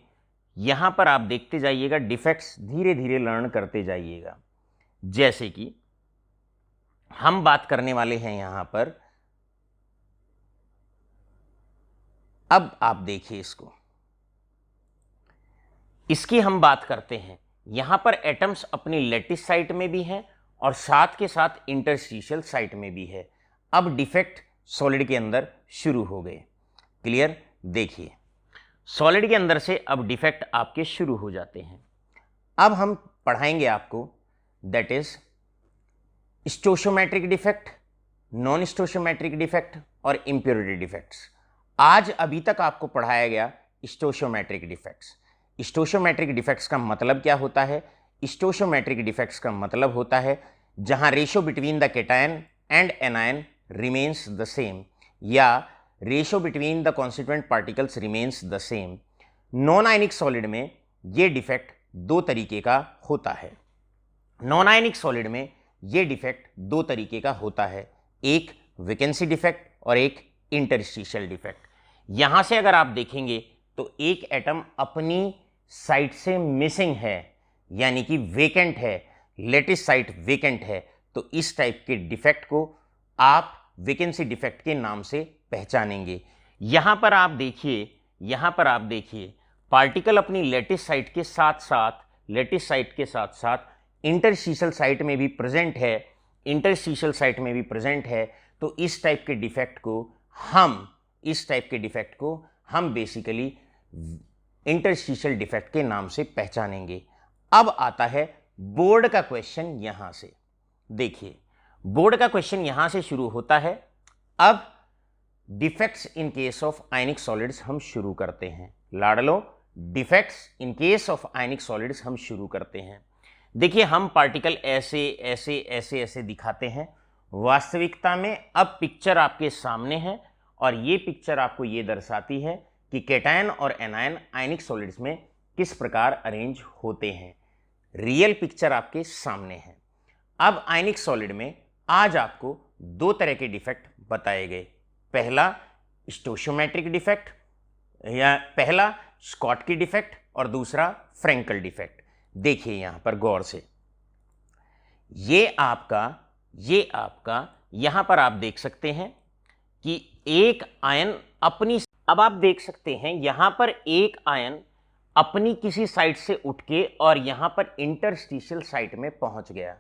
यहां पर आप देखते जाइएगा, डिफेक्ट्स धीरे धीरे लर्न करते जाइएगा। जैसे कि हम बात करने वाले हैं यहां पर, अब आप देखिए इसको, इसकी हम बात करते हैं। यहां पर एटम्स अपनी लेटिस साइट में भी हैं और साथ के साथ इंटरस्टिशियल साइट में भी है। अब डिफेक्ट सॉलिड के अंदर शुरू हो गए। क्लियर, देखिए सॉलिड के अंदर से अब डिफेक्ट आपके शुरू हो जाते हैं। अब हम पढ़ाएंगे आपको, that is stoichiometric defect, non stoichiometric defect और इंप्योरिटी डिफेक्ट्स। आज अभी तक आपको पढ़ाया गया स्टोशियोमेट्रिक डिफेक्ट्स। स्टोशियोमेट्रिक डिफेक्ट्स का मतलब क्या होता है? स्टोशियोमेट्रिक डिफेक्ट्स का मतलब होता है जहां ratio between the cation and anion remains the same, या ratio between the constituent particles remains the same. Non ionic solid में ये डिफेक्ट दो तरीके का होता है। नॉन आयनिक सॉलिड में ये डिफेक्ट दो तरीके का होता है, एक वैकेंसी डिफेक्ट और एक इंटरस्टिशियल डिफेक्ट। यहां से अगर आप देखेंगे तो एक एटम अपनी साइट से मिसिंग है, यानी कि वेकेंट है, लेटिस साइट वेकेंट है, तो इस टाइप के डिफेक्ट को आप वैकेंसी डिफेक्ट के नाम से पहचानेंगे। यहां पर आप देखिए पार्टिकल अपनी लेटिस साइट के साथ साथ इंटरस्टिशियल साइट में भी प्रेजेंट है। तो इस टाइप के डिफेक्ट को हम बेसिकली इंटरस्टिशियल डिफेक्ट के नाम से पहचानेंगे। अब आता है बोर्ड का क्वेश्चन। यहां से देखिए, बोर्ड का क्वेश्चन यहां से शुरू होता है। अब defects in case of ionic solids हम शुरू करते हैं। लाडलो, defects in case of ionic solids हम शुरू करते हैं। देखिए, हम पार्टिकल ऐसे दिखाते हैं। वास्तविकता में अब पिक्चर आपके सामने है और ये पिक्चर आपको ये दर्शाती है कि कैटायन और एनायन आयनिक सॉलिड्स में किस प्रकार अरेंज होते हैं। रियल पिक्चर आपके सामने है। अब आयनिक सॉलिड में आज आपको दो तरह के डिफेक्ट बताए गए। पहला स्टोशियोमेट्रिक डिफेक्ट या पहला स्कॉटकी डिफेक्ट और दूसरा फ्रेंकल डिफेक्ट। देखिए यहां पर गौर से, ये आपका यहां पर आप देख सकते हैं कि एक आयन अब आप देख सकते हैं यहां पर एक आयन अपनी किसी साइट से उठ के और यहां पर इंटरस्टिशियल साइट में पहुंच गया।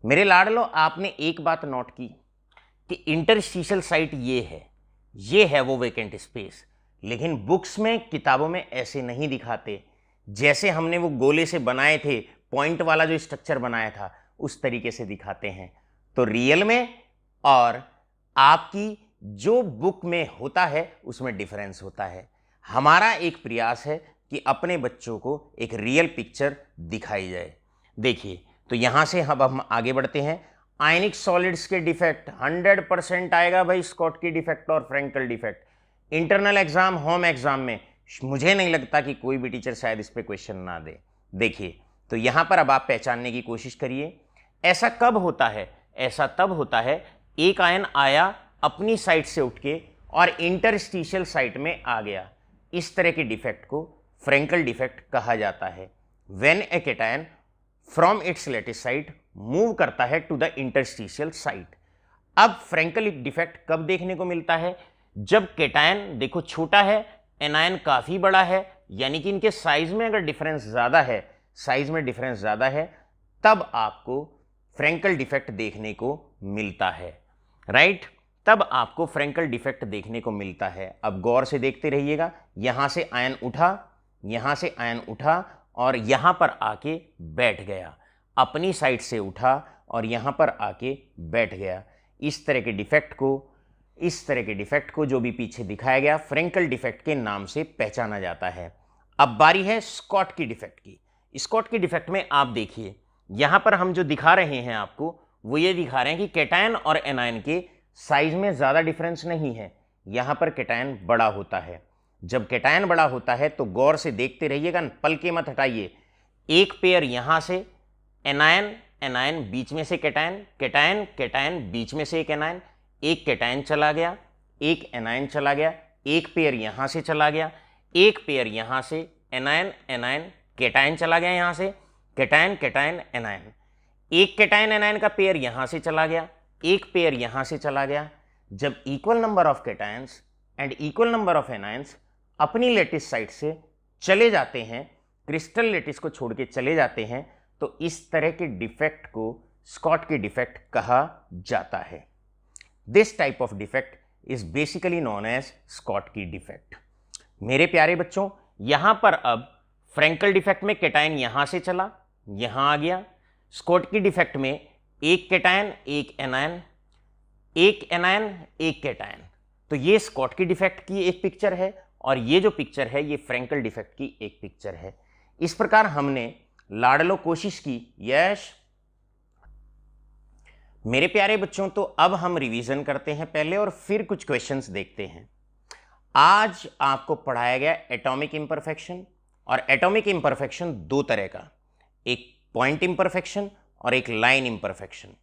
मेरे लाडलो, आपने एक बात नोट की कि इंटरस्टिशियल साइट ये है वो वेकेंट स्पेस, लेकिन बुक्स में, किताबों में ऐसे नहीं दिखाते। जैसे हमने वो गोले से बनाए थे, पॉइंट वाला जो स्ट्रक्चर बनाया था, उस तरीके से दिखाते हैं। तो रियल में और आपकी जो बुक में होता है उसमें डिफरेंस होता है। हमारा एक प्रयास है कि अपने बच्चों को एक रियल पिक्चर दिखाई जाए। देखिए, तो यहां से अब हम आगे बढ़ते हैं। आयनिक सॉलिड्स के डिफेक्ट 100% आएगा भाई, स्कॉटकी डिफेक्ट और Frenkel defect. Internal exam, home exam में मुझे नहीं लगता कि कोई भी टीचर शायद इस पे क्वेश्चन ना दे। देखिए, तो यहां पर अब आप पहचानने की कोशिश करिए। ऐसा कब होता है? ऐसा तब होता है एक आयन आया अपनी साइट से उठ के और इंटरस्टिशियल साइट में आ गया। इस तरह के डिफेक्ट को फ्रेंकल डिफेक्ट कहा जाता है। When a cation from its lattice site move करता है टू द इंटरस्टिशियल साइट। अब फ्रेंकल डिफेक्ट कब देखने को मिलता है? जब कैटायन देखो छोटा है, एनायन काफी बड़ा है, यानी कि इनके साइज में अगर डिफरेंस ज्यादा है, तब आपको फ्रेंकल डिफेक्ट देखने को मिलता है। राइट, तब आपको फ्रेंकल डिफेक्ट देखने को मिलता है। अब गौर से देखते रहिएगा। यहां से आयन उठा और यहां पर आके बैठ गया, अपनी साइड से उठा और यहां पर आके बैठ गया। इस तरह के डिफेक्ट को जो भी पीछे दिखाया गया फ्रेंकल डिफेक्ट के नाम से पहचाना जाता है। अब बारी है स्कॉटकी डिफेक्ट की। स्कॉटकी डिफेक्ट में आप देखिए, यहां पर हम जो दिखा रहे हैं आपको, वो ये दिखा रहे हैं कि कैटायन और एनायन के साइज में ज्यादा डिफरेंस नहीं है। यहां पर कैटायन बड़ा होता है। जब कैटायन बड़ा होता है तो गौर से देखते रहिएगा, पल के मत हटाइए। एक पेयर यहां से एनायन बीच में से कैटायन बीच में से एक एनायन, एक कैटायन चला गया, एक एनायन चला गया, एक पेयर यहां से चला गया, एक पेयर यहां से एनायन कैटायन चला गया, यहां से कैटायन एनायन, एक कैटायन एनायन का पेयर यहां से चला गया, एक पेयर यहां से चला गया। जब equal number of cations and equal number of anions अपनी लेटिस साइट से चले जाते हैं, क्रिस्टल लेटिस को छोड़ के चले जाते हैं, तो इस तरह के डिफेक्ट को स्कॉटकी डिफेक्ट कहा जाता है। This type of defect is basically known as Schottky defect. मेरे प्यारे बच्चों, यहां पर अब फ्रेंकल डिफेक्ट में कैटायन यहां से चला, यहां आ गया। स्कॉटकी डिफेक्ट में एक कैटायन, एक एनायन, एक कैटायन। तो ये स्कॉटकी डिफेक्ट की एक पिक्चर है और ये जो पिक्चर है ये फ्रेंकल डिफेक्ट की एक पिक्चर है। इस प्रकार हमने लाडलो कोशिश की। यश मेरे प्यारे बच्चों, तो अब हम रिवीजन करते हैं पहले और फिर कुछ क्वेश्चंस देखते हैं। आज आपको पढ़ाया गया एटॉमिक इंपरफेक्शन, और एटॉमिक इंपरफेक्शन दो तरह का, एक पॉइंट इंपरफेक्शन और एक लाइन इंपरफेक्शन।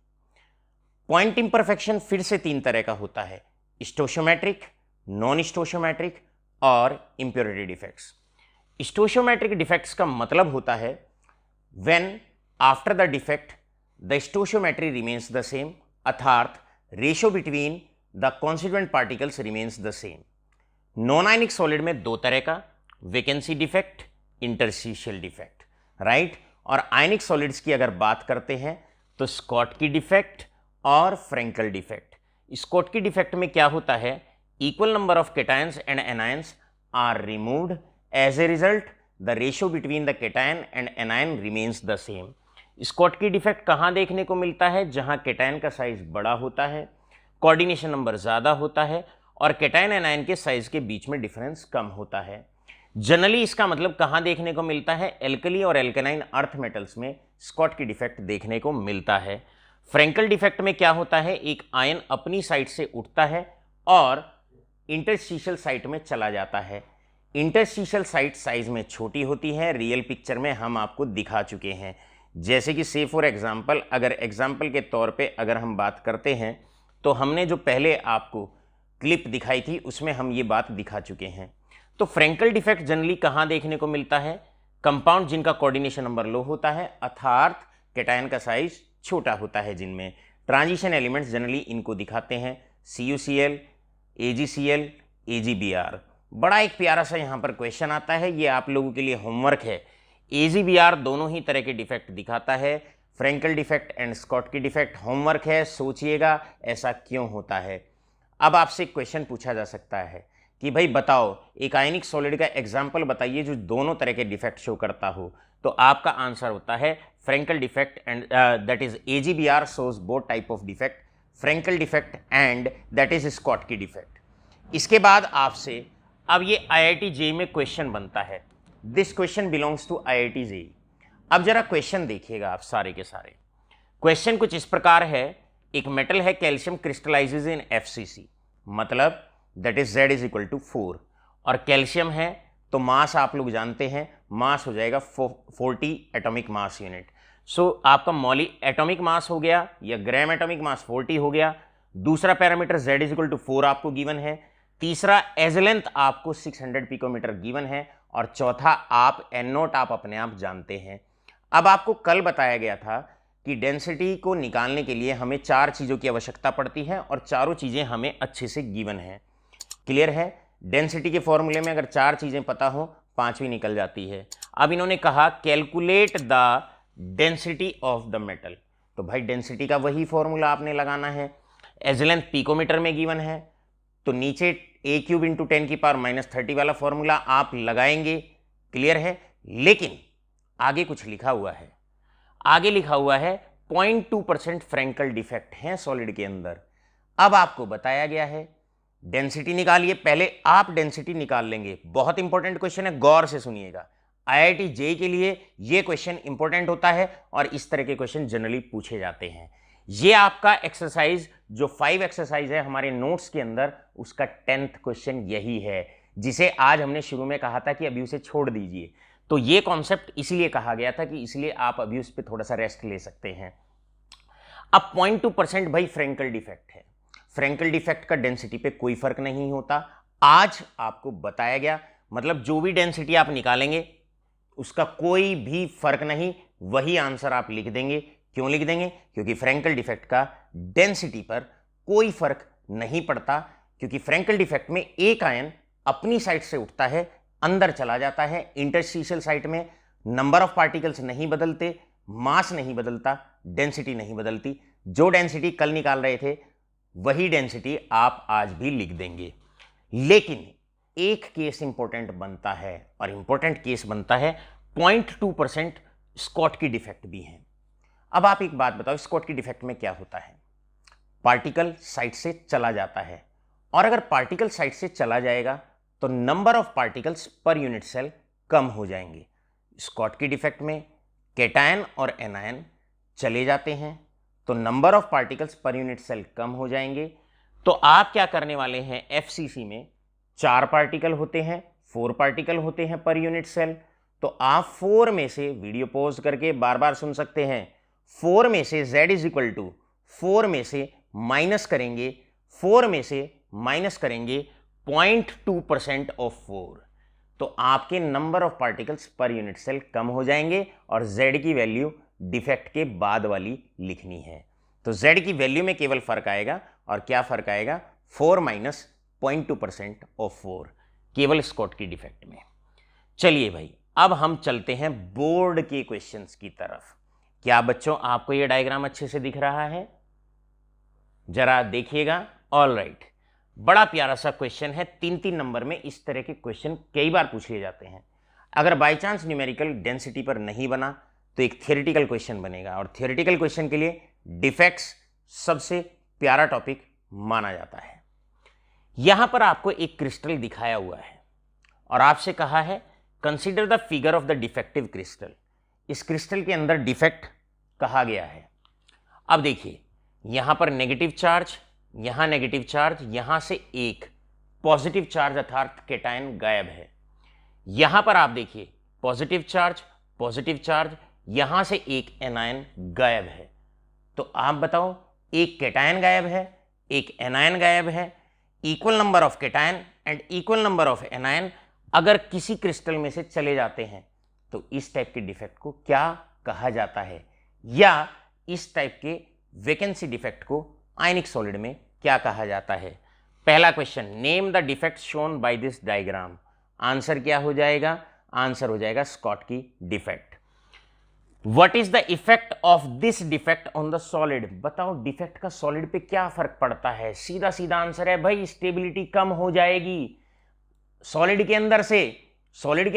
पॉइंट इंपरफेक्शन फिर से तीन तरह का होता है, स्टोशियोमेट्रिक, नॉन स्टोशियोमेट्रिक और इंप्योरिटी डिफेक्ट्स। स्टोशियोमेट्रिक डिफेक्ट्स का मतलब होता है when after the defect the stoichiometry remains the same, अर्थात ratio between the constituent particles remains the same. Non ionic solid में दो तरह का, vacancy defect, interstitial defect, right. और आयनिक सॉलिड्स की अगर बात करते हैं तो स्कॉटकी डिफेक्ट और फ्रेंकल डिफेक्ट। स्कॉटकी डिफेक्ट में क्या होता है, equal number of cations and anions are removed, as a result the ratio between the cation and anion remains the same. Schottky defect कहाँ देखने को मिलता है, जहाँ केटायन का साइज बड़ा होता है, कोऑर्डिनेशन नंबर ज़्यादा होता है और केटायन एनायन के साइज के बीच में डिफरेंस कम होता है। जनरली इसका मतलब कहाँ देखने को मिलता है, एल्कली और एल्केनाइन अर्थ मेटल्स में स्कॉटकी डिफेक्ट देखने को मिलता है। फ्रेंकल डिफेक्ट में क्या होता है, एक आयन अपनी साइड से उठता है और इंटरस्टिशियल साइट में चला जाता है। इंटरस्टिशियल साइट साइज में छोटी होती है, रियल पिक्चर में हम आपको दिखा चुके हैं। जैसे कि से फॉर एग्जांपल, अगर एग्जांपल के तौर पे अगर हम बात करते हैं तो हमने जो पहले आपको क्लिप दिखाई थी उसमें हम ये बात दिखा चुके हैं। तो फ्रेंकल डिफेक्ट जनरली कहाँ देखने को मिलता है, कंपाउंड जिनका कोऑर्डिनेशन नंबर लो होता है अर्थात केटायन का साइज छोटा होता है, जिनमें ट्रांजिशन एलिमेंट्स जनरली इनको दिखाते हैं CuCl, AgCl, AgBr। बड़ा एक प्यारा सा यहाँ पर क्वेश्चन आता है, ये आप लोगों के लिए होमवर्क है। AgBr दोनों ही तरह के डिफेक्ट दिखाता है, Frenkel defect and Schottky defect. Homework है, सोचिएगा ऐसा क्यों होता है। अब आपसे एक क्वेश्चन पूछा जा सकता है कि भाई बताओ एक आयनिक सॉलिड का एग्जाम्पल बताइए जो दोनों तरह के डिफेक्ट शो करता हो, तो आपका आंसर होता है Frenkel defect and that is AgBr shows both type of defect, Frenkel defect and that is Schottky defect. इसके बाद आपसे अब ये IIT JEE में क्वेश्चन बनता है, this question belongs to IIT JEE। अब जरा क्वेश्चन देखिएगा आप सारे के सारे। क्वेश्चन कुछ इस प्रकार है, एक मेटल है कैल्शियम क्रिस्टलाइजेज इन FCC, मतलब that is Z is equal to 4, और कैल्शियम है तो मास आप लोग जानते हैं, मास हो जाएगा 40 एटॉमिक मास यूनिट। सो आपका मॉली एटॉमिक मास हो गया या ग्राम एटॉमिक मास 40 हो गया। दूसरा parameter Z is equal to 4 आपको गिवन है। तीसरा एज लेंथ आपको 600 पिकोमीटर गिवन है और चौथा आप N0 आप अपने आप जानते हैं। अब आपको कल बताया गया था कि डेंसिटी को निकालने के लिए हमें 4 चीज़ों की आवश्यकता पड़ती है और चारों चीज़ें हमें अच्छे से गिवन है। क्लियर है, डेंसिटी के फॉर्मूले में अगर 4 चीज़ें पता हो 5वीं निकल जाती है। अब इन्होंने कहा calculate the density of the metal, तो भाई डेंसिटी का वही फॉर्मूला आपने लगाना है। एज लेंथ पिकोमीटर में गिवन है तो नीचे A³ × 10⁻³ वाला फॉर्मूला आप लगाएंगे। क्लियर है, लेकिन आगे कुछ लिखा हुआ है, आगे लिखा हुआ है 0.2% फ्रेंकल डिफेक्ट है सॉलिड के अंदर। अब आपको बताया गया है डेंसिटी निकालिए, पहले आप डेंसिटी निकाल लेंगे। बहुत इंपॉर्टेंट क्वेश्चन है, गौर से सुनिएगा। IIT JEE के लिए ये क्वेश्चन इंपॉर्टेंट होता है और इस तरह के क्वेश्चन जनरली पूछे जाते हैं। ये आपका एक्सरसाइज जो 5 एक्सरसाइज है हमारे नोट्स के अंदर, उसका 10th क्वेश्चन यही है, जिसे आज हमने शुरू में कहा था कि अभी उसे छोड़ दीजिए। तो ये कॉन्सेप्ट इसीलिए कहा गया था कि इसलिए आप अभी उस पर थोड़ा सा रेस्ट ले सकते हैं। अब 0.2% भाई फ्रेंकल डिफेक्ट है। फ्रेंकल डिफेक्ट का डेंसिटी पे कोई फर्क नहीं होता, आज आपको बताया गया। मतलब जो भी डेंसिटी आप निकालेंगे उसका कोई भी फर्क नहीं, वही आंसर आप लिख देंगे। क्यों लिख देंगे? क्योंकि फ्रेंकल डिफेक्ट का डेंसिटी पर कोई फर्क नहीं पड़ता, क्योंकि फ्रेंकल डिफेक्ट में एक आयन अपनी साइड से उठता है, अंदर चला जाता है। इंटरस्टिशियल साइट में नंबर ऑफ पार्टिकल्स नहीं बदलते, मास नहीं बदलता, डेंसिटी नहीं बदलती। जो डेंसिटी कल निकाल रहे थे वही डेंसिटी आप आज भी लिख देंगे। लेकिन एक केस इंपॉर्टेंट बनता है, और इंपॉर्टेंट केस बनता है 0.2% स्कॉटकी डिफेक्ट भी है। अब आप एक बात बताओ, स्कॉटकी डिफेक्ट में क्या होता है? पार्टिकल साइड से चला जाता है, और अगर पार्टिकल साइड से चला जाएगा तो number of particles per unit cell कम हो जाएंगे। स्कॉटकी डिफेक्ट में केटायन और एनायन चले जाते हैं तो number of particles per unit cell कम हो जाएंगे। तो आप क्या करने वाले हैं, FCC में 4 पार्टिकल होते हैं, 4 पार्टिकल होते हैं पर यूनिट सेल। तो आप 4 में से, वीडियो पॉज करके बार बार सुन सकते हैं, 4 में से Z इज इक्वल टू 4 में से माइनस करेंगे, 4 में से माइनस करेंगे 0.2% ऑफ 4, तो आपके number of particles per unit cell कम हो जाएंगे और Z की वैल्यू डिफेक्ट के बाद वाली लिखनी है। तो Z की वैल्यू में केवल फर्क आएगा, और क्या फर्क आएगा? 4 माइनस 0.2% ऑफ 4, केवल स्कॉट की डिफेक्ट में। चलिए भाई, अब हम चलते हैं बोर्ड के क्वेश्चंस की तरफ। क्या बच्चों आपको यह डायग्राम अच्छे से दिख रहा है? जरा देखिएगा। ऑल राइट, बड़ा प्यारा सा क्वेश्चन है। 3-3 नंबर में इस तरह के क्वेश्चन कई बार पूछ लिए जाते हैं। अगर बाय चांस न्यूमेरिकल डेंसिटी पर नहीं बना तो एक थियोरेटिकल क्वेश्चन बनेगा, और थियोरेटिकल क्वेश्चन के लिए डिफेक्ट्स सबसे प्यारा टॉपिक माना जाता है। यहां पर आपको एक क्रिस्टल दिखाया हुआ है और आपसे कहा है consider the figure of the defective crystal. इस क्रिस्टल के अंदर डिफेक्ट कहा गया है। अब देखिए, यहां पर नेगेटिव चार्ज, यहां नेगेटिव चार्ज, यहां से एक पॉजिटिव चार्ज अर्थात केटायन गायब है। यहां पर आप देखिए पॉजिटिव चार्ज, यहां से एक एनायन गायब है। तो आप बताओ, एक केटायन गायब है, एक एनायन गायब है, equal number of cation and equal number of anion अगर किसी क्रिस्टल में से चले जाते हैं तो इस टाइप के डिफेक्ट को क्या कहा जाता है, या इस टाइप के वैकेंसी डिफेक्ट को आयनिक सॉलिड में क्या कहा जाता है? पहला question, name the defect shown by this diagram. Answer क्या हो जाएगा? आंसर हो जाएगा स्कॉट की defect. What is the effect of this defect on the solid? बताओ डिफेक्ट का सॉलिड पे क्या फर्क पड़ता है? सीधा सीधा आंसर है भाई, स्टेबिलिटी कम हो जाएगी सॉलिड के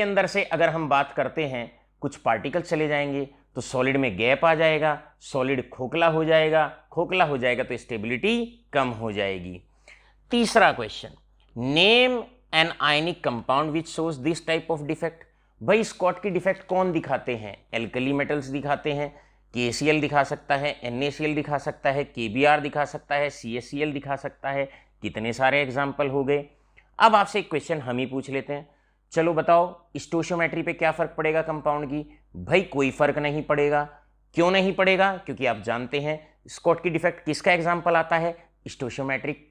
अंदर से अगर हम बात करते हैं, कुछ पार्टिकल चले जाएंगे तो सॉलिड में गैप आ जाएगा, सॉलिड खोखला हो जाएगा तो स्टेबिलिटी कम हो जाएगी। तीसरा question, name an ionic compound which shows this type of defect. भाई स्कॉट की डिफेक्ट कौन दिखाते हैं? एल्कली मेटल्स दिखाते हैं। KCl दिखा सकता है, NaCl दिखा सकता है, KBr दिखा सकता है, CaCl दिखा सकता है। कितने सारे एग्जाम्पल हो गए। अब आपसे एक क्वेश्चन हम ही पूछ लेते हैं, चलो बताओ स्टोशियोमेट्री पे क्या फर्क पड़ेगा कंपाउंड की? भाई कोई फर्क नहीं पड़ेगा। क्यों नहीं पड़ेगा? क्योंकि आप जानते हैं स्कॉट की डिफेक्ट किसका एग्जाम्पल आता है? स्टोशियोमेट्रिक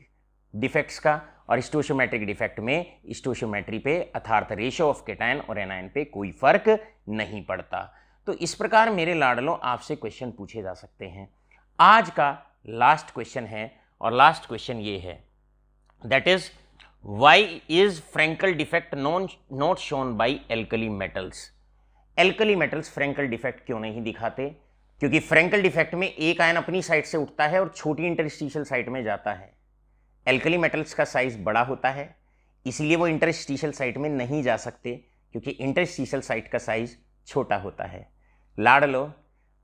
डिफेक्ट्स का। और स्टोशियोमेट्रिक डिफेक्ट में स्टोशियोमेट्री पे अर्थात रेशियो ऑफ केटायन और एनायन पे कोई फर्क नहीं पड़ता। तो इस प्रकार मेरे लाडलों आपसे क्वेश्चन पूछे जा सकते हैं। आज का लास्ट क्वेश्चन है, और लास्ट क्वेश्चन ये है, that is Why is Frankel defect not shown by alkali metals? Alkali metals Frenkel defect क्यों नहीं दिखाते? क्योंकि फ्रैंकल डिफेक्ट में एक आयन अपनी साइड से उठता है और छोटी इंटरस्टिशियल साइट में जाता है। एल्कली मेटल्स का साइज बड़ा होता है, इसीलिए वो इंटरस्टिशियल साइट में नहीं जा सकते, क्योंकि इंटरस्टिशियल साइट का साइज छोटा होता है। लाडलो,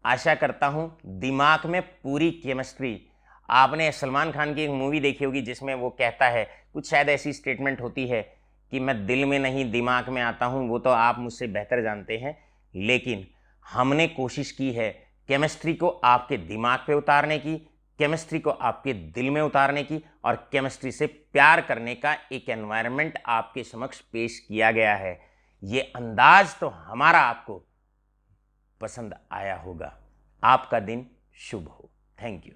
आशा करता हूं दिमाग में पूरी केमिस्ट्री। आपने सलमान खान की एक मूवी देखी होगी जिसमें वो कहता है, कुछ शायद ऐसी स्टेटमेंट होती है कि मैं दिल में नहीं दिमाग में आता हूं, वो तो आप मुझसे बेहतर जानते हैं, लेकिन हमने कोशिश की है केमिस्ट्री को आपके दिमाग पे उतारने की, केमिस्ट्री को आपके दिल में उतारने की, और केमिस्ट्री से प्यार करने का एक एनवायरनमेंट आपके समक्ष पेश किया गया है। ये अंदाज तो हमारा आपको पसंद आया होगा। आपका दिन शुभ हो। Thank you.